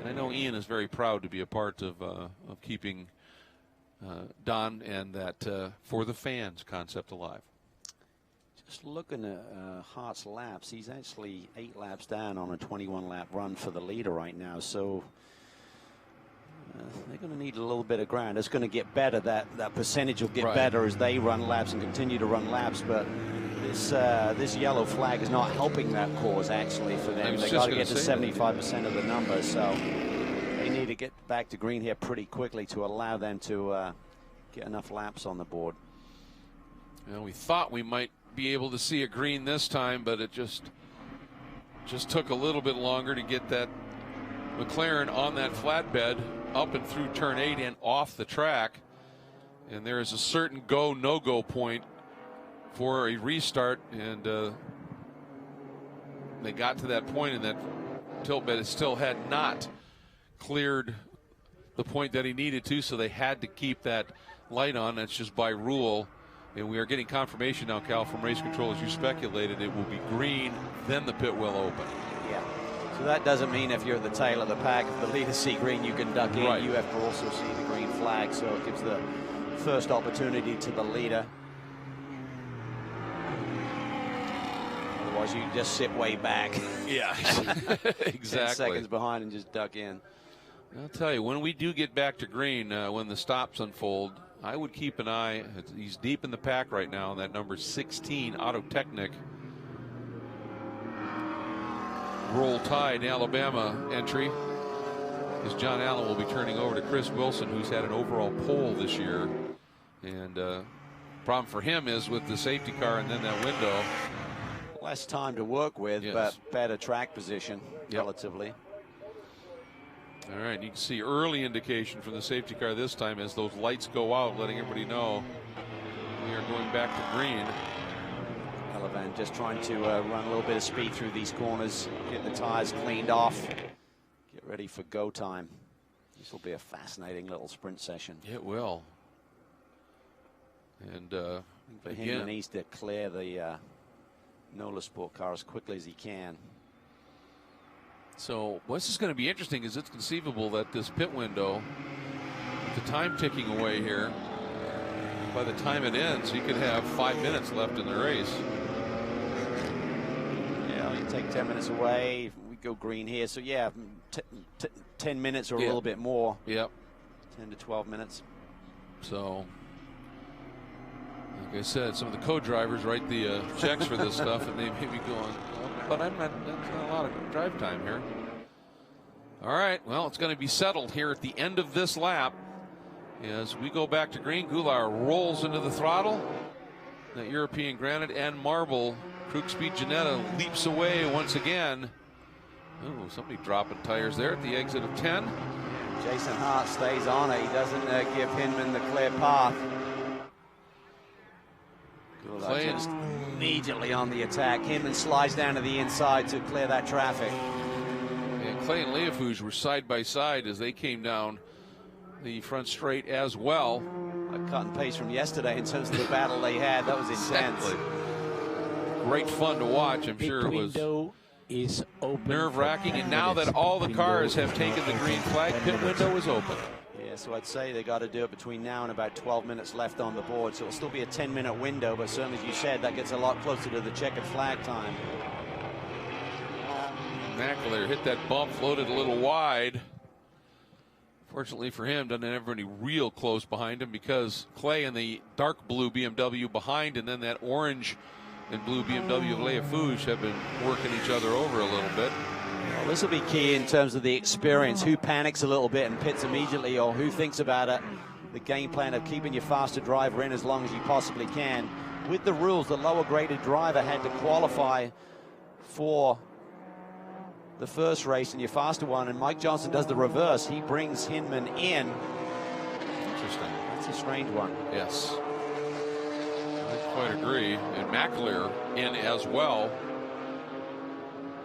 And I know Ian is very proud to be a part of keeping Don and that For the Fans concept alive. Just looking at Hart's laps, he's actually 8 laps down on a 21-lap run for the leader right now. So they're going to need a little bit of ground. It's going to get better. That percentage will get better as they run laps and continue to run laps. But this yellow flag is not helping that cause actually for them. They got to get to 75% of the numbers. So they need to get back to green here pretty quickly to allow them to get enough laps on the board. You know, we thought we might be able to see a green this time, but it just took a little bit longer to get that McLaren on that flatbed up and through turn 8 and off the track. And there is a certain go no go point for a restart, and they got to that point, and that tilt bed still had not cleared the point that he needed to, so they had to keep that light on. That's just by rule. And we are getting confirmation now, Cal, from race control, as you speculated, it will be green, then the pit will open. Yeah. So that doesn't mean if you're at the tail of the pack, if the leaders see green, you can duck in. Right. You have to also see the green flag, so it gives the first opportunity to the leader. Otherwise, you just sit way back. Yeah, exactly. 10 seconds behind and just duck in. I'll tell you, when we do get back to green, when the stops unfold, I would keep an eye. He's deep in the pack right now, that number 16, Auto Technic. Roll Tide, Alabama entry. As John Allen will be turning over to Chris Wilson, who's had an overall pole this year. And problem for him is with the safety car and then that window. Less time to work with, but better track position relatively. All right, you can see early indication from the safety car this time as those lights go out, letting everybody know we are going back to green. Elavan just trying to run a little bit of speed through these corners, get the tires cleaned off, get ready for go time. This will be a fascinating little sprint session. It will. And for him, he needs to clear the Nolasport car as quickly as he can. So what's going to be interesting is it's conceivable that this pit window, with the time ticking away here, by the time it ends, you could have 5 minutes left in the race. Yeah, you take 10 minutes away. We go green here. So, yeah, 10 minutes or a little bit more. Yep. 10 to 12 minutes. So, like I said, some of the co-drivers write the checks for this stuff, and they may be going, but that's not a lot of drive time here. All right, well, it's going to be settled here at the end of this lap. As we go back to green, Goulart rolls into the throttle. That European granite and marble Krug-Speed Ginetta leaps away once again. Oh, somebody dropping tires there at the exit of 10. Jason Hart stays on it. He doesn't give Hinman the clear path. Clay just immediately on the attack. Hinman slides down to the inside to clear that traffic. And Clay and Leofouge were side by side as they came down the front straight as well. A cut and paste from yesterday in terms of the battle they had. That was intense. Exactly. Great fun to watch. I'm sure it was nerve-wracking. And now that all the cars have taken the green flag, pit window is open. Yeah, so I'd say they got to do it between now and about 12 minutes left on the board. So it'll still be a 10-minute window, but certainly, as you said, that gets a lot closer to the checkered flag time. McAleer hit that bump, floated a little wide. Fortunately for him, doesn't have any real close behind him because Clay and the dark blue BMW behind, and then that orange and blue BMW of Leofouge have been working each other over a little bit. Well, this will be key in terms of the experience. Who panics a little bit and pits immediately, or who thinks about it? The game plan of keeping your faster driver in as long as you possibly can. With the rules, the lower graded driver had to qualify for the first race and your faster one, and Mike Johnson does the reverse. He brings Hinman in. Interesting. That's a strange one. Yes. I quite agree. And McAleer in as well.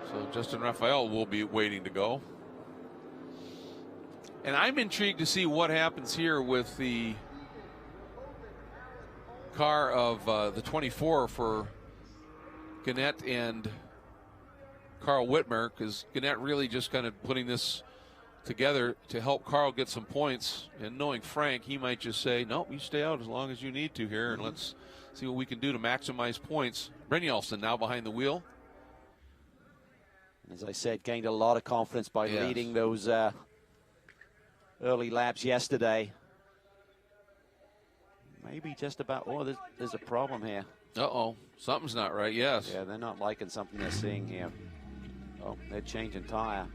So Justin Raphael will be waiting to go. And I'm intrigued to see what happens here with the car of the 24 for Gannett and Carl Whitmer, because Gannett really just kind of putting this together to help Carl get some points. And knowing Frank, he might just say, nope, you stay out as long as you need to here, and let's see what we can do to maximize points. Brynjolfsson now behind the wheel. As I said, gained a lot of confidence by leading those early laps yesterday. Maybe just about, oh, there's a problem here. Uh-oh, something's not right, yes. Yeah, they're not liking something they're seeing here. Oh, they're changing tire.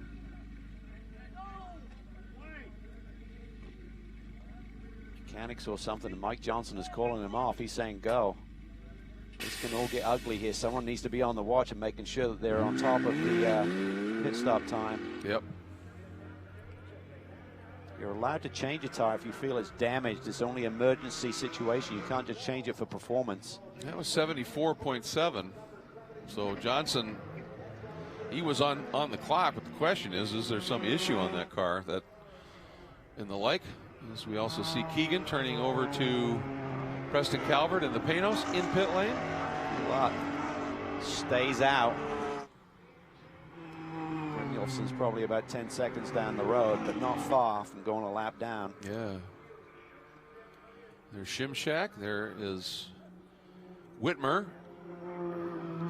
Mechanics or something, and Mike Johnson is calling him off. He's saying go. This can all get ugly here. Someone needs to be on the watch and making sure that they're on top of the pit stop time. Yep. You're allowed to change a tire if you feel it's damaged. It's only an emergency situation. You can't just change it for performance. That was 74.7. So Johnson, he was on the clock, but the question is there some issue on that car that in the like? As we also see Keegan turning over to Preston Calvert in the Panos in pit lane. Lot stays out. Brynjolfsson's probably about 10 seconds down the road, but not far from going a lap down. Yeah. There's Shimshak. There is Whitmer.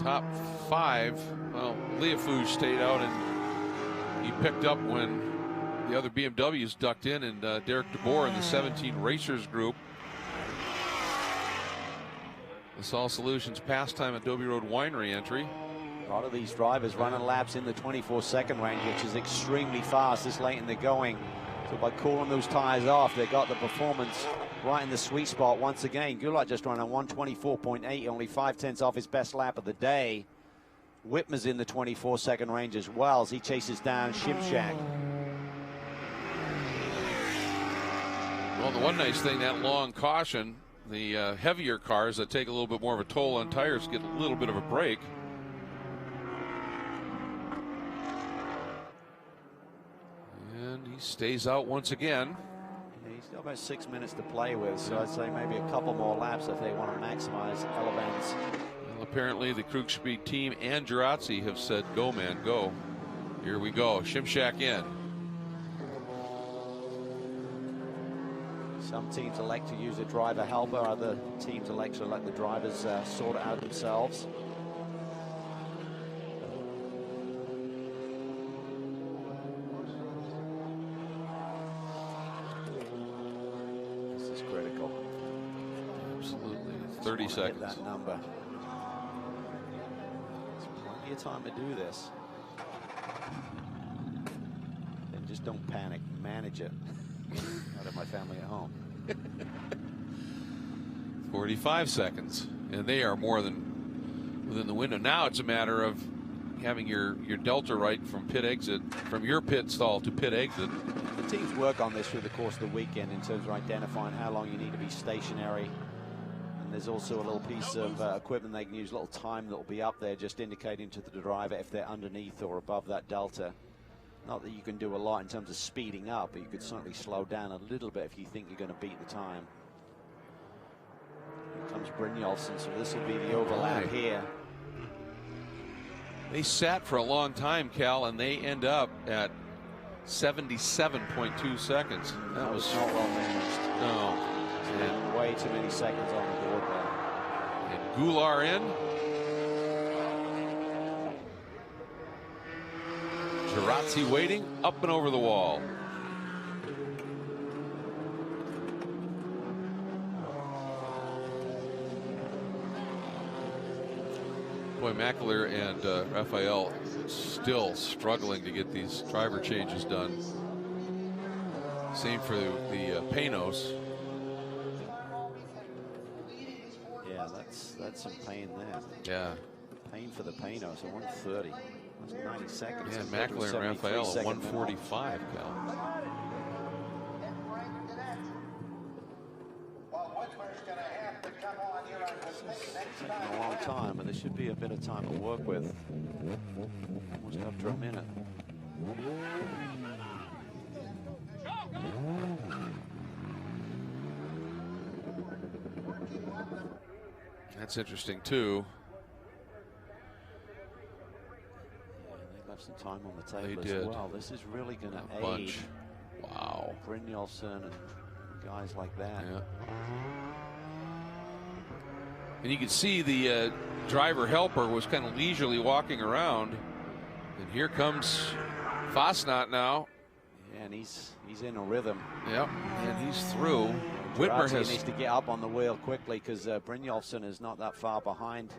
Top 5. Well, Leofouge stayed out, and he picked up when the other BMWs ducked in, and Derek DeBoer in the 17 Racers group. The Sol Solutions Pastime Adobe Road Winery entry. A lot of these drivers running laps in the 24-second range, which is extremely fast this late in the going. So by cooling those tires off, they got the performance right in the sweet spot once again. Gulart just ran a 124.8, only 5/10 off his best lap of the day. Whitmer's in the 24-second range as well as he chases down Shimshak. Well, the one nice thing, that long caution, the heavier cars that take a little bit more of a toll on tires get a little bit of a break. And he stays out once again. Yeah, he's got about 6 minutes to play with, so I'd say maybe a couple more laps if they want to maximize elements. Well, apparently the Krug-Speed team and Girazzi have said, go, man, go. Here we go. Shimshak in. Some teams elect to use a driver helper. Other teams elect to let the drivers sort it out themselves. This is critical. Absolutely. 30 seconds. That number. There's plenty of time to do this. Then just don't panic. Manage it. Out of my family at home. 45 seconds, and they are more than within the window. Now it's a matter of having your delta right from pit exit, from your pit stall to pit exit. The teams work on this through the course of the weekend in terms of identifying how long you need to be stationary and There's also a little piece of equipment they can use, a little time that will be up there just indicating to the driver if they're underneath or above that delta. Not that you can do a lot in terms of speeding up, but you could certainly slow down a little bit if you think you're going to beat the time. Here comes Brynjolfsson, so this will be the overlap here. They sat for a long time, Cal, and they end up at 77.2 seconds. That was not well managed. No. And way too many seconds on the board there. And Goulart in. Girazzi waiting, up and over the wall. Boy, Mackler and Raphael still struggling to get these driver changes done. Same for the Panos. Yeah, that's some pain there. Yeah. Pain for the Panos at 130. That's 90 seconds. Yeah, Mackler and Raphael at 145, Cal. It's taking a long time, but there should be a bit of time to work with. Almost after a minute. That's interesting too. They left some time on the table They as did. well. This is really going to aid Bunch. Wow. Brynjolfsson and guys like that. Yeah. And you could see the driver helper was kind of leisurely walking around. And here comes Fasnacht now. Yeah, and he's in a rhythm. Yep, and he's through. Whitmer Girazzi needs to get up on the wheel quickly because Brynjolfsson is not that far behind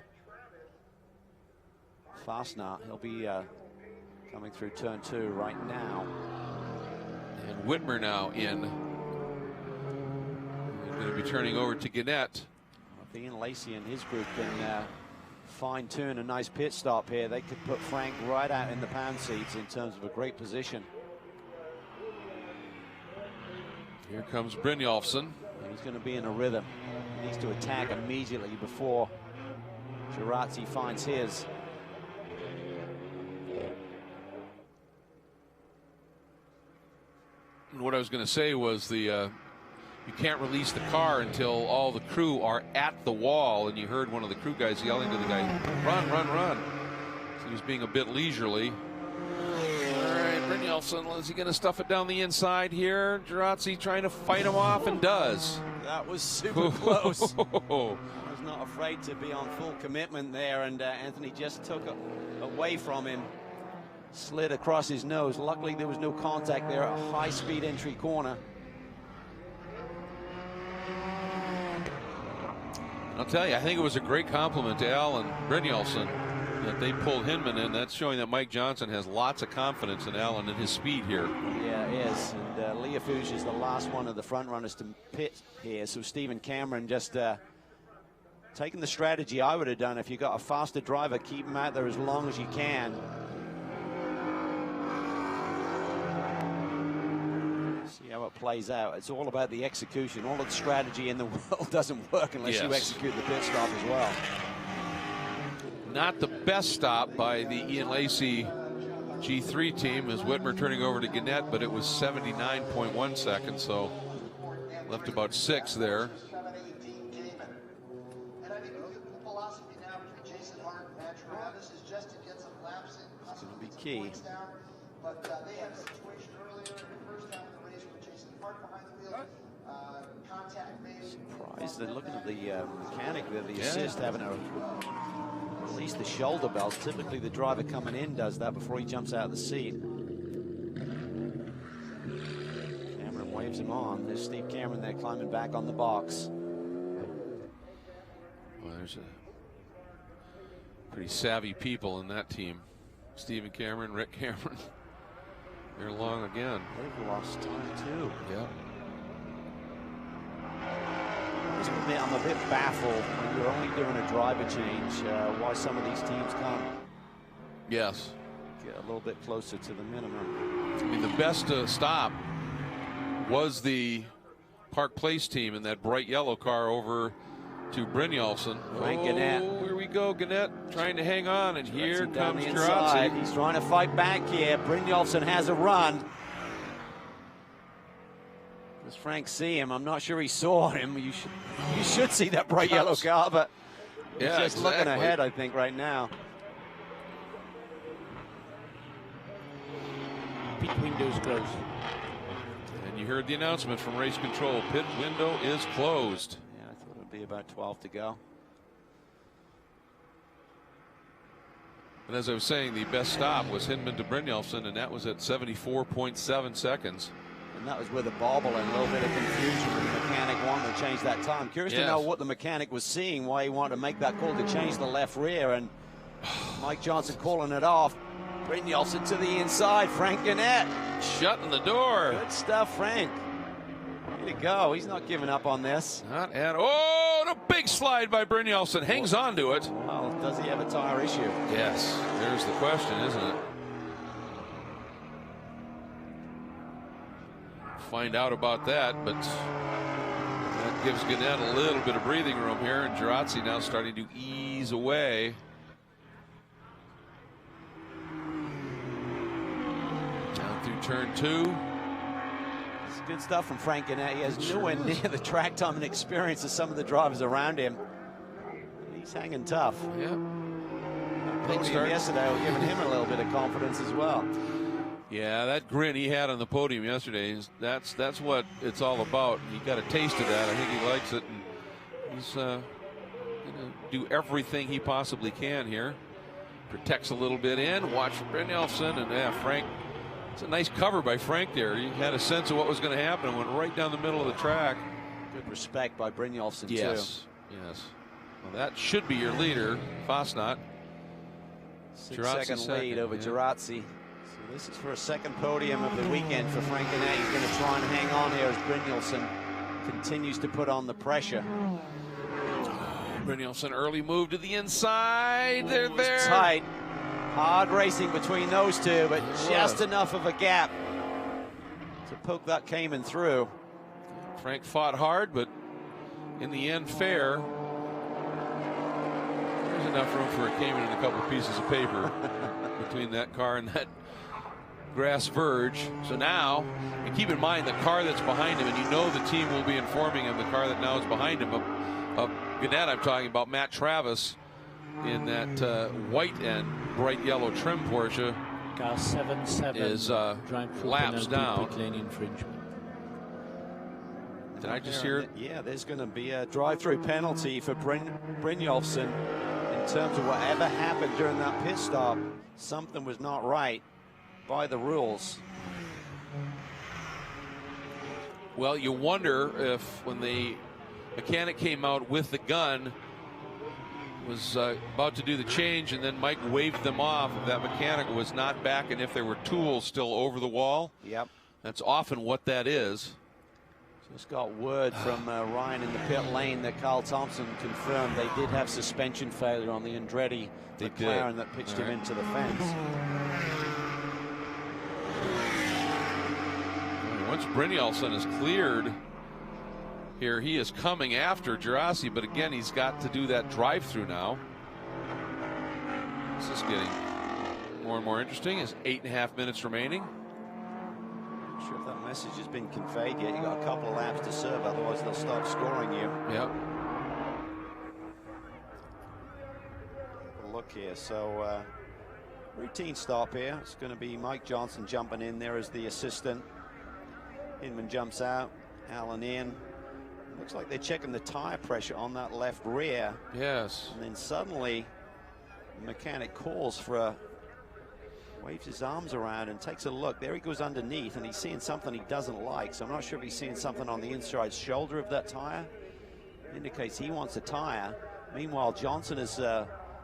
Fasnacht. He'll be coming through turn 2 right now. And Whitmer now in. He's going to be turning over to Gannett. Ian Lacey and his group can fine-tune a nice pit stop here. They could put Frank right out in the pound seats in terms of a great position. Here comes Brynjolfsson. He's going to be in a rhythm. He needs to attack immediately before Girazzi finds his. And what I was going to say was you can't release the car until all the crew are at the wall, and you heard one of the crew guys yelling to the guy, run, run, run. So he was being a bit leisurely. All right, Brynjolfsson, is he going to stuff it down the inside here? Girazzi trying to fight him off, and does. That was super close. I was not afraid to be on full commitment there, and Anthony just took it away from him. Slid across his nose. Luckily, there was no contact there. A high-speed entry corner. I'll tell you, I think it was a great compliment to Al and Brynjolfsson that they pulled Hinman in. That's showing that Mike Johnson has lots of confidence in Alan and his speed here. Yeah, it is. And Leofouge is the last one of the front runners to pit here. So Stephen Cameron just taking the strategy I would have done. If you got a faster driver, keep him out there as long as you can. See how it plays out. It's all about the execution. All of the strategy in the world doesn't work unless you execute the pit stop as well. Not the best stop by the Ian Lacey G3 team as Whitmer turning over to Gannett, but it was 79.1 seconds, so left about 6 there. It's going to be key. But they had a situation earlier in the first half of the race with Jason Hart behind the wheel. Contact made. Surprised they're looking at the mechanic there, the assist, having to release the shoulder belt. Typically the driver coming in does that before he jumps out of the seat. Cameron waves him on. There's Steve Cameron there climbing back on the box. Well, there's a pretty savvy people in that team. Stephen Cameron, Rick Cameron. They're long again. They've lost time too. Yeah. I'm a bit baffled when you're only doing a driver change, why some of these teams can't get a little bit closer to the minimum. I mean, the best stop was the Park Place team in that bright yellow car over to Brynjolfsson. Frank Gannett. Here we go, Gannett trying to hang on, and here down comes the inside. Girazzi. He's trying to fight back here. Brynjolfsson has a run. Does Frank see him? I'm not sure he saw him. You should see that bright yellow car, but he's just looking ahead, I think, right now. Pit windows closed. And you heard the announcement from race control. Pit window is closed. Yeah, I thought it would be about 12 to go. And as I was saying, the best stop was Hinman to Brynjolfsson, and that was at 74.7 seconds. And that was with a bobble and a little bit of confusion with the mechanic wanting to change that time. Curious to know what the mechanic was seeing, why he wanted to make that call to change the left rear. And Mike Johnson calling it off. Brynjolfsson to the inside. Frank Gannett shutting the door. Good stuff, Frank. Way to go. He's not giving up on this. Not at all. A big slide by Brynjolfsson. Hangs on to it. Well, does he have a tire issue? Yes. There's the question, isn't it? Find out about that, but that gives Gannett a little bit of breathing room here, and Girazzi now starting to ease away. Down through turn 2. It's good stuff from Frank Gannett. He has nowhere near the track time and experience of some of the drivers around him. He's hanging tough. Yeah. Podium yesterday was giving him a little bit of confidence as well. Yeah, that grin he had on the podium yesterday, that's what it's all about. He got a taste of that. I think he likes it, and he's going to do everything he possibly can here. Protects a little bit in. Watch for Brynjolfsson, and yeah, Frank. It's a nice cover by Frank there. He had a sense of what was going to happen and went right down the middle of the track. Good respect by Brynjolfsson too. Yes. Well, that should be your leader, Fosnot. 6-second lead over Girazzi. So this is for a second podium of the weekend for Frank Gannett. He's going to try and hang on here as Brynjolfsson continues to put on the pressure. Brynjolfsson early move to the inside. They're there. Tight. Hard racing between those two, but just enough of a gap to poke that Cayman through. Frank fought hard, but in the end, fair. There's enough room for a Cayman and a couple pieces of paper between that car and that grass verge. So now, and keep in mind the car that's behind him, and you know the team will be informing him the car that now is behind him of Gannett. I'm talking about Matt Travis in that white and bright yellow trim Porsche. Car 7-7 is laps down. Lane infringement. Did I just hear it? Yeah, there's going to be a drive-through penalty for Brynjolfsson in terms of whatever happened during that pit stop. Something was not right by the rules. Well, you wonder if when the mechanic came out with the gun, was about to do the change, and then Mike waved them off, if that mechanic was not back and if there were tools still over the wall. Yep. That's often what that is. Just got word from Ryan in the pit lane that Carl Thompson confirmed they did have suspension failure on the Andretti McLaren that pitched him into the fence. Once Brynjolfsson is cleared here, he is coming after Girazzi, but again, he's got to do that drive-through now. This is getting more and more interesting. It's 8.5 minutes remaining. Not sure if that message has been conveyed yet. You got a couple of laps to serve, otherwise they'll start scoring you. Yep. Look here, so routine stop here. It's going to be Mike Johnson jumping in there as the assistant. Hinman jumps out, Allen in. Looks like they're checking the tire pressure on that left rear. Yes. And then suddenly the mechanic calls for waves his arms around and takes a look. There he goes underneath, and he's seeing something he doesn't like. So I'm not sure if he's seeing something on the inside shoulder of that tire. Indicates he wants a tire. Meanwhile, Johnson is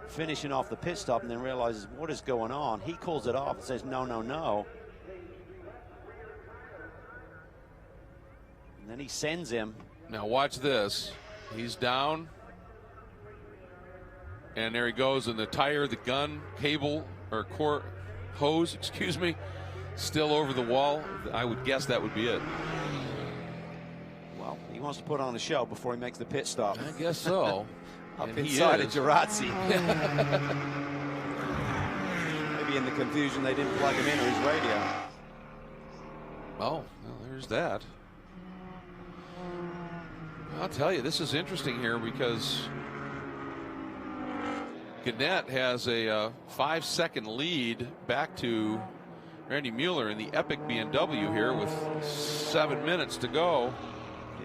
finishing off the pit stop and then realizes what is going on. He calls it off and says, no, no, no. And then he sends him. Now watch this. He's down. And there he goes, and the tire, the gun, cable, or core hose, excuse me, still over the wall. I would guess that would be it. A Well, he wants to put on a show before he makes the pit stop. I guess so. Up And he inside of is. Gerazzi. Maybe in the confusion they didn't plug him into his radio. Oh, well, there's that. I'll tell you, this is interesting here because Gannett has a 5-second lead back to Randy Mueller in the epic BMW here with 7 minutes to go.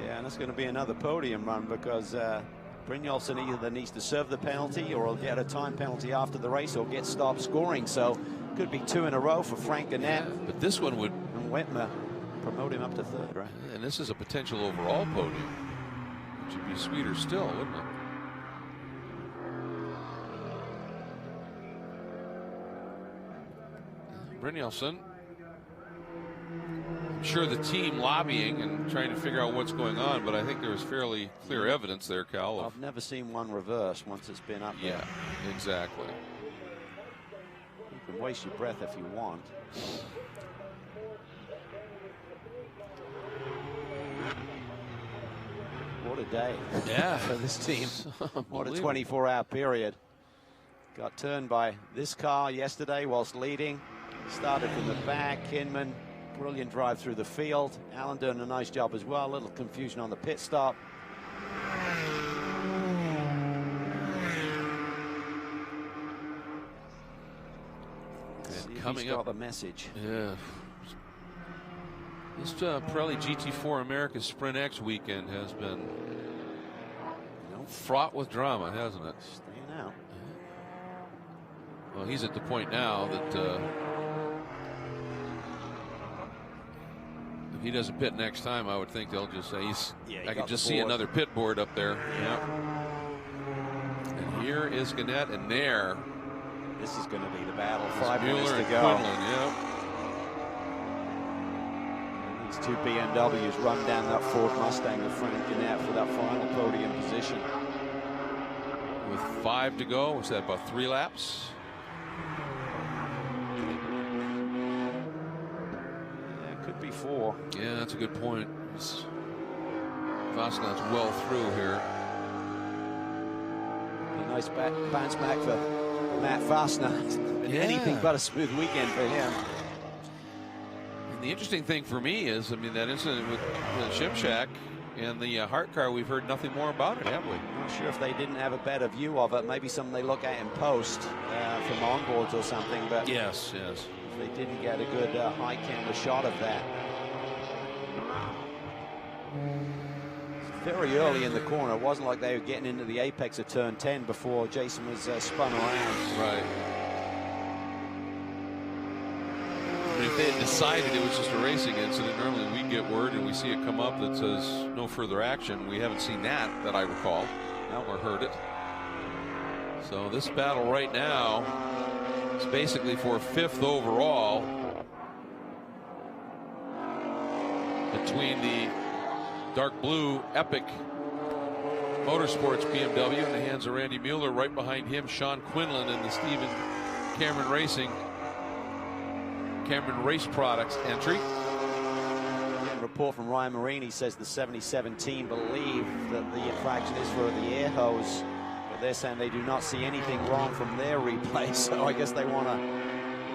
Yeah, and it's going to be another podium run because Brynjolfsson either needs to serve the penalty or he'll get a time penalty after the race or get stopped scoring. So could be 2 in a row for Frank Gannett. Yeah, but this one would. And Whitmer promote him up to 3rd, right? And this is a potential overall podium, which would be sweeter still, wouldn't it? Brynjolfsson. I'm sure the team lobbying and trying to figure out what's going on, but I think there was fairly clear evidence there, Cal. I've never seen one reverse once it's been up there. Yeah, exactly. You can waste your breath if you want. What a day. Yeah. For this team. What a 24-hour period. Got turned by this car yesterday whilst leading. Started from the back. Hinman, brilliant drive through the field. Allen doing a nice job as well. A little confusion on the pit stop. Coming got up the message. Yeah. This Pirelli GT4 America Sprint X weekend has been fraught with drama, hasn't it? Staying out. Well, he's at the point now that if he doesn't pit next time, I would think they'll just say he's. Yeah, I could just see another pit board up there. Yeah. And here is Gannett and Nair. This is going to be the battle. 5 minutes Mueller to and go. Quinlan, yeah. These 2 BMWs run down that Ford Mustang of Frank Gannett for that final podium position. With 5 to go, was that about 3 laps? Yeah, it could be 4. Yeah, that's a good point. Vosnot's well through here. A nice bounce back for Matt Vosnot. Anything but a smooth weekend for him. And the interesting thing for me is, I mean, that incident with Shimshak and the Hart car, we've heard nothing more about it, have we? Not sure if they didn't have a better view of it. Maybe something they look at in post from onboards or something. But yes. If they didn't get a good high camera shot of that. Very early in the corner. It wasn't like they were getting into the apex of turn 10 before Jason was spun around. Right. I mean, if they had decided it was just a racing incident, normally we get word and we see it come up that says no further action. We haven't seen that I recall, or heard it. So this battle right now is basically for 5th overall between the dark blue Epic Motorsports BMW in the hands of Randy Mueller. Right behind him, Sean Quinlan in the Stephen Cameron Race Products entry. Report from Ryan Marini says the 77 team believe that the infraction is for the air hose, but they're saying they do not see anything wrong from their replay. So I guess they want to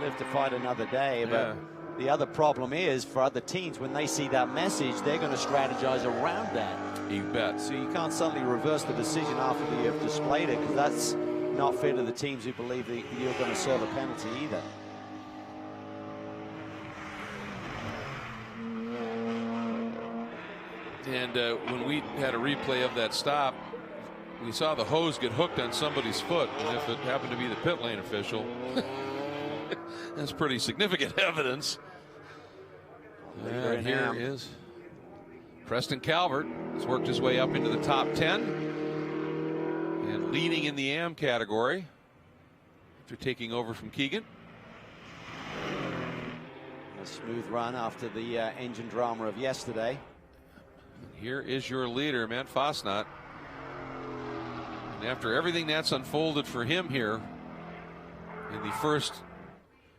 live to fight another day. But the other problem is for other teams, when they see that message, they're going to strategize around that. You bet. So you can't suddenly reverse the decision after you've displayed it, because that's not fair to the teams who believe that you're going to serve a penalty either. And when we had a replay of that stop, we saw the hose get hooked on somebody's foot, and if it happened to be the pit lane official, that's pretty significant evidence. And here is Preston Calvert. Has worked his way up into the top 10 and leading in the AM category after taking over from Keegan. A smooth run after the engine drama of yesterday. Here is your leader, Matt Vosnot. And after everything that's unfolded for him here in the first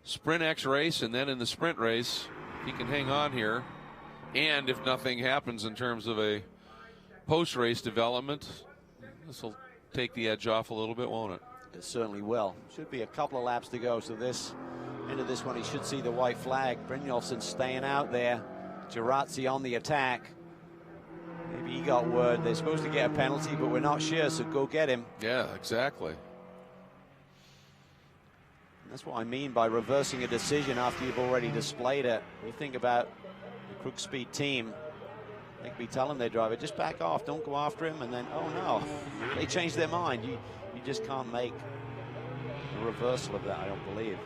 Sprint X race and then in the sprint race, he can hang on here. And if nothing happens in terms of a post-race development, this will take the edge off a little bit, won't it? It certainly will. Should be a couple of laps to go, so this end of this one, he should see the white flag. Brynjolfsson staying out there. Girazzi on the attack. Maybe he got word they're supposed to get a penalty, but we're not sure, so go get him. Yeah, exactly. That's what I mean by reversing a decision after you've already displayed it. You think about the Crook Speed team. They could be telling their driver, just back off, don't go after him, and then, oh no, they change their mind. You just can't make a reversal of that, I don't believe.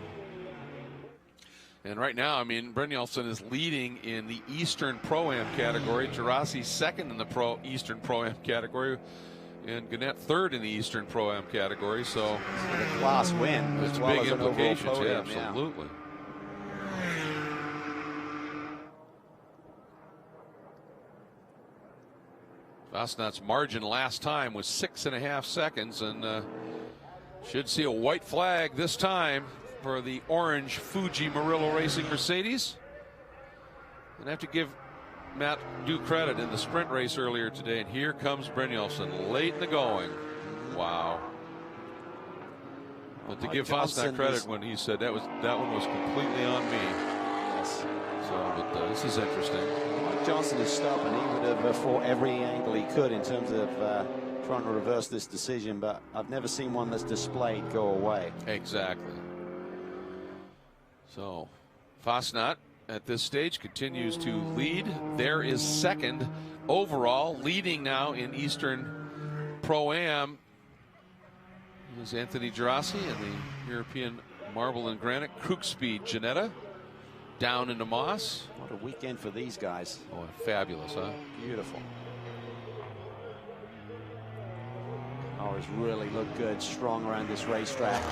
And right now, I mean, Brynjolfsson is leading in the Eastern Pro-Am category. Girazzi second in the Eastern Pro-Am category. And Gannett third in the Eastern Pro-Am category. So the class win. It's big implications, yeah, absolutely. Fasnacht's margin last time was 6.5 seconds, and should see a white flag this time for the orange Fuji Murillo Racing Mercedes. And I have to give Matt due credit in the sprint race earlier today, and here comes Brynjolfsson late in the going. Wow. But to give Fasnacht credit when he said that one was completely on me. Yes. So, but this is interesting. Mike Johnson is stubborn. He would have fought every angle he could in terms of trying to reverse this decision, but I've never seen one that's displayed go away. Exactly. So, Fasnacht at this stage continues to lead. There is second overall, leading now in Eastern Pro-Am is Anthony Girazzi and the European Marble and Granite Crook Speed Ginetta down into Moss. What a weekend for these guys. Oh, fabulous, huh? Beautiful. Cars really look good, strong around this racetrack.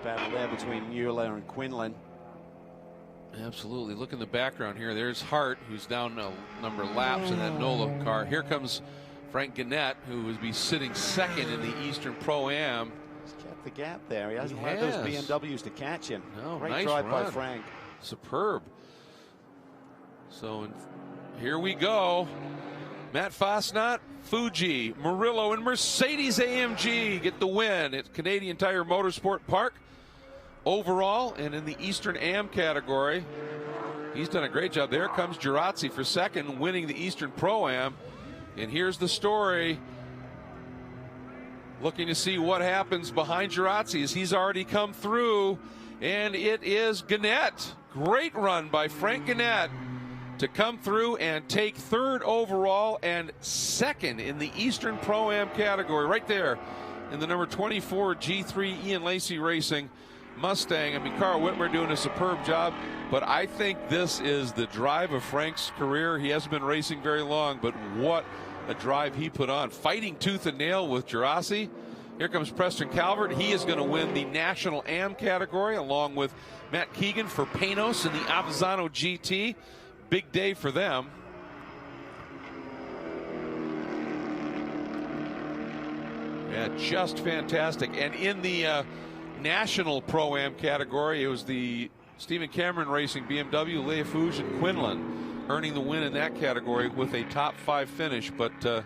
Battle there between Mueller and Quinlan. Absolutely. Look in the background here. There's Hart, who's down a number of laps in that Nola car. Here comes Frank Gannett, who would be sitting second in the Eastern Pro-Am. He's kept the gap there. He hasn't had those BMWs to catch him. No, great nice drive run by Frank. Superb. So here we go. Matt Fasnacht, Fuji, Murillo, and Mercedes-AMG get the win at Canadian Tire Motorsport Park. Overall, and in the Eastern AM category, he's done a great job. There comes Girazzi for second, winning the Eastern Pro-Am. And here's the story. Looking to see what happens behind Girazzi as he's already come through. And it is Gannett. Great run by Frank Gannett to come through and take third overall and second in the Eastern Pro-Am category. Right there in the number 24 G3 Ian Lacey Racing Mustang. I mean, Carl Whitmer doing a superb job, but I think this is the drive of Frank's career. He hasn't been racing very long, but what a drive he put on. Fighting tooth and nail with Girazzi. Here comes Preston Calvert. He is going to win the National AM category along with Matt Keegan for Panos in the Avezzano GT. Big day for them. Yeah, just fantastic. And in the National Pro-Am category, it was the Stephen Cameron Racing BMW, Leafouge, and Quinlan earning the win in that category with a top 5 finish. But yeah,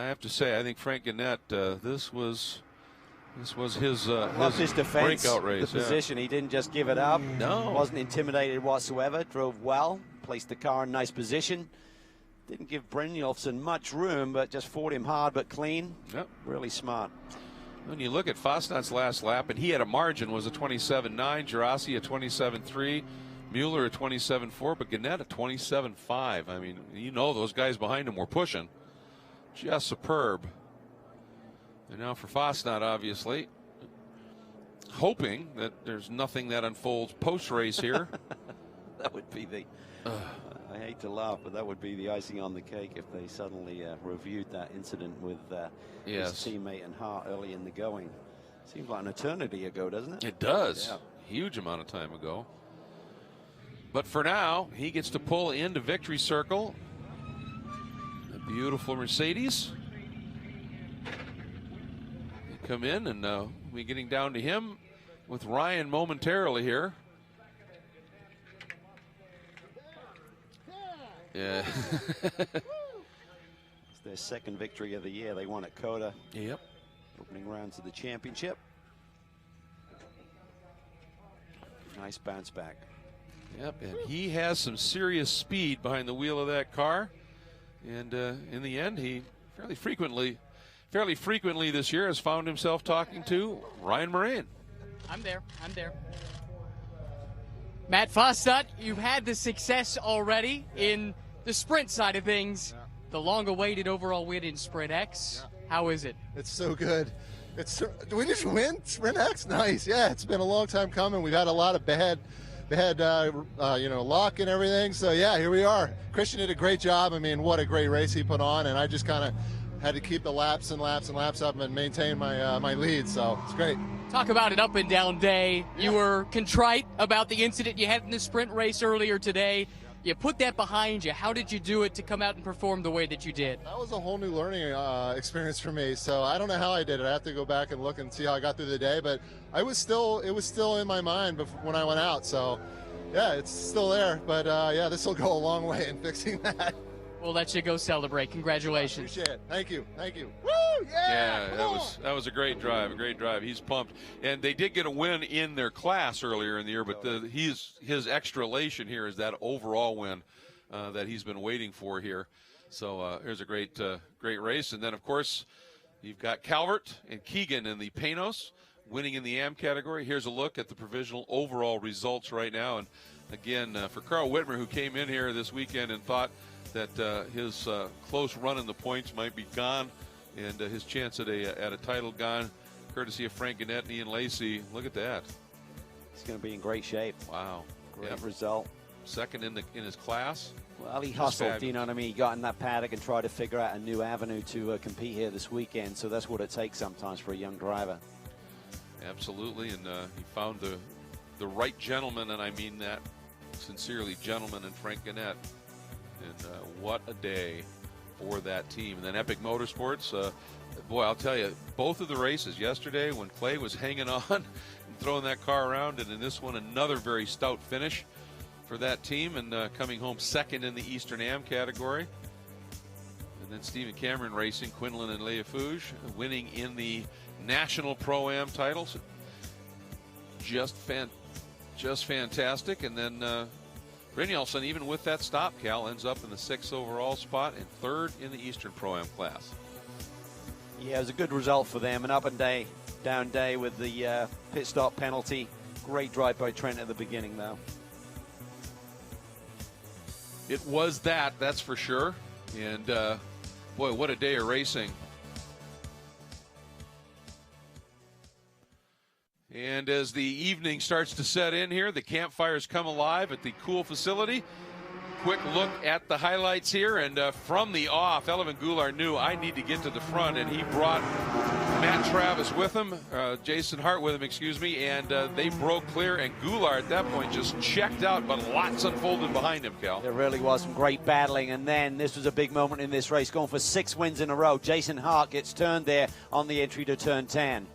I have to say, I think Frank Gannett, this was his defense, breakout race. The position, he didn't just give it up. No, wasn't intimidated whatsoever. Drove well, placed the car in nice position. Didn't give Brynjolfsson much room, but just fought him hard but clean. Yep. Really smart. When you look at Fasnacht's last lap, and he had a margin, was a 27.9, Girazzi a 27.3, Mueller a 27.4, but Gannett a 27.5. I mean, you know those guys behind him were pushing. Just superb. And now for Fasnacht, obviously, hoping that there's nothing that unfolds post-race here. That would be the... I hate to laugh, but that would be the icing on the cake if they suddenly reviewed that incident with his teammate and Hart early in the going. Seems like an eternity ago, doesn't it? It does. Yeah. Huge amount of time ago. But for now, he gets to pull into victory circle. A beautiful Mercedes. They come in, and we're getting down to him with Ryan momentarily here. Yeah. It's their second victory of the year. They won at Coda. Yep. Opening rounds of the championship. Nice bounce back. Yep, and he has some serious speed behind the wheel of that car. And in the end, he fairly frequently this year has found himself talking to Ryan Moraine. I'm there. Matt Fostott, you've had the success already in the sprint side of things. Yeah. The long-awaited overall win in Sprint X. Yeah. How is it? It's so good. Do we just win Sprint X? Nice. Yeah, it's been a long time coming. We've had a lot of bad luck and everything. So yeah, here we are. Christian did a great job. I mean, what a great race he put on, and I just kind of had to keep the laps and laps and laps up and maintain my my lead. So it's great. Talk about an up and down day. Yeah. You were contrite about the incident you had in the sprint race earlier today. You put that behind you. How did you do it to come out and perform the way that you did? That was a whole new learning experience for me. So I don't know how I did it. I have to go back and look and see how I got through the day. But it was still in my mind when I went out. So yeah, it's still there. But yeah, this will go a long way in fixing that. We'll let you go celebrate. Congratulations. Appreciate it. Thank you. Woo! Yeah, that was a great drive. He's pumped, and they did get a win in their class earlier in the year. But his extra elation here is that overall win that he's been waiting for here. So here's a great race, and then of course you've got Calvert and Keegan in the Panos winning in the AM category. Here's a look at the provisional overall results right now, and again for Carl Whitmer, who came in here this weekend and thought that his close run in the points might be gone, and his chance at a title gone, courtesy of Frank Gannett and Ian Lacey. Look at that. He's going to be in great shape. Wow. Great result. Second in his class. Well, he hustled, you know what I mean? He got in that paddock and tried to figure out a new avenue to compete here this weekend, so that's what it takes sometimes for a young driver. Absolutely, and he found the right gentleman, and I mean that sincerely, gentleman, and Frank Gannett. And what a day for that team. And then Epic Motorsports, boy, I'll tell you, both of the races yesterday when Clay was hanging on and throwing that car around, and in this one, another very stout finish for that team, and coming home second in the Eastern Am category. And then Stephen Cameron Racing, Quinlan and Leia Fouge, winning in the National Pro-Am titles. Just fantastic. And then Brynjolfsson, even with that stop, Cal, ends up in the 6th overall spot and 3rd in the Eastern Pro-Am class. Yeah, it was a good result for them. An up and down day with the pit stop penalty. Great drive by Trent at the beginning, though. It was that's for sure. And, boy, what a day of racing. And as the evening starts to set in here, the campfires come alive at the Cool facility. Quick look at the highlights here, and from the off, Elvin Goulart knew I need to get to the front, and he brought Matt Travis with him, Jason Hart with him, excuse me, and they broke clear, and Goulart at that point just checked out, but lots unfolded behind him, Cal. There really was some great battling, and then this was a big moment in this race, going for 6 wins in a row. Jason Hart gets turned there on the entry to turn 10.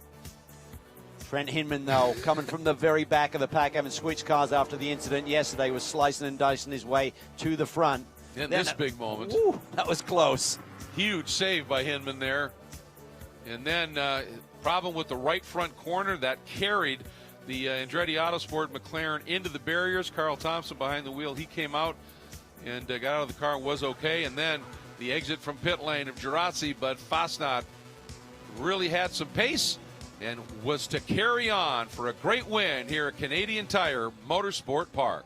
Trent Hinman, though, coming from the very back of the pack, having switched cars after the incident yesterday, was slicing and dicing his way to the front. In this big moment. Woo, that was close. Huge save by Hinman there. And then problem with the right front corner that carried the Andretti Autosport McLaren into the barriers. Carl Thompson behind the wheel. He came out and got out of the car, was okay. And then the exit from pit lane of Girazzi, but Fosnot really had some pace and was to carry on for a great win here at Canadian Tire Motorsport Park.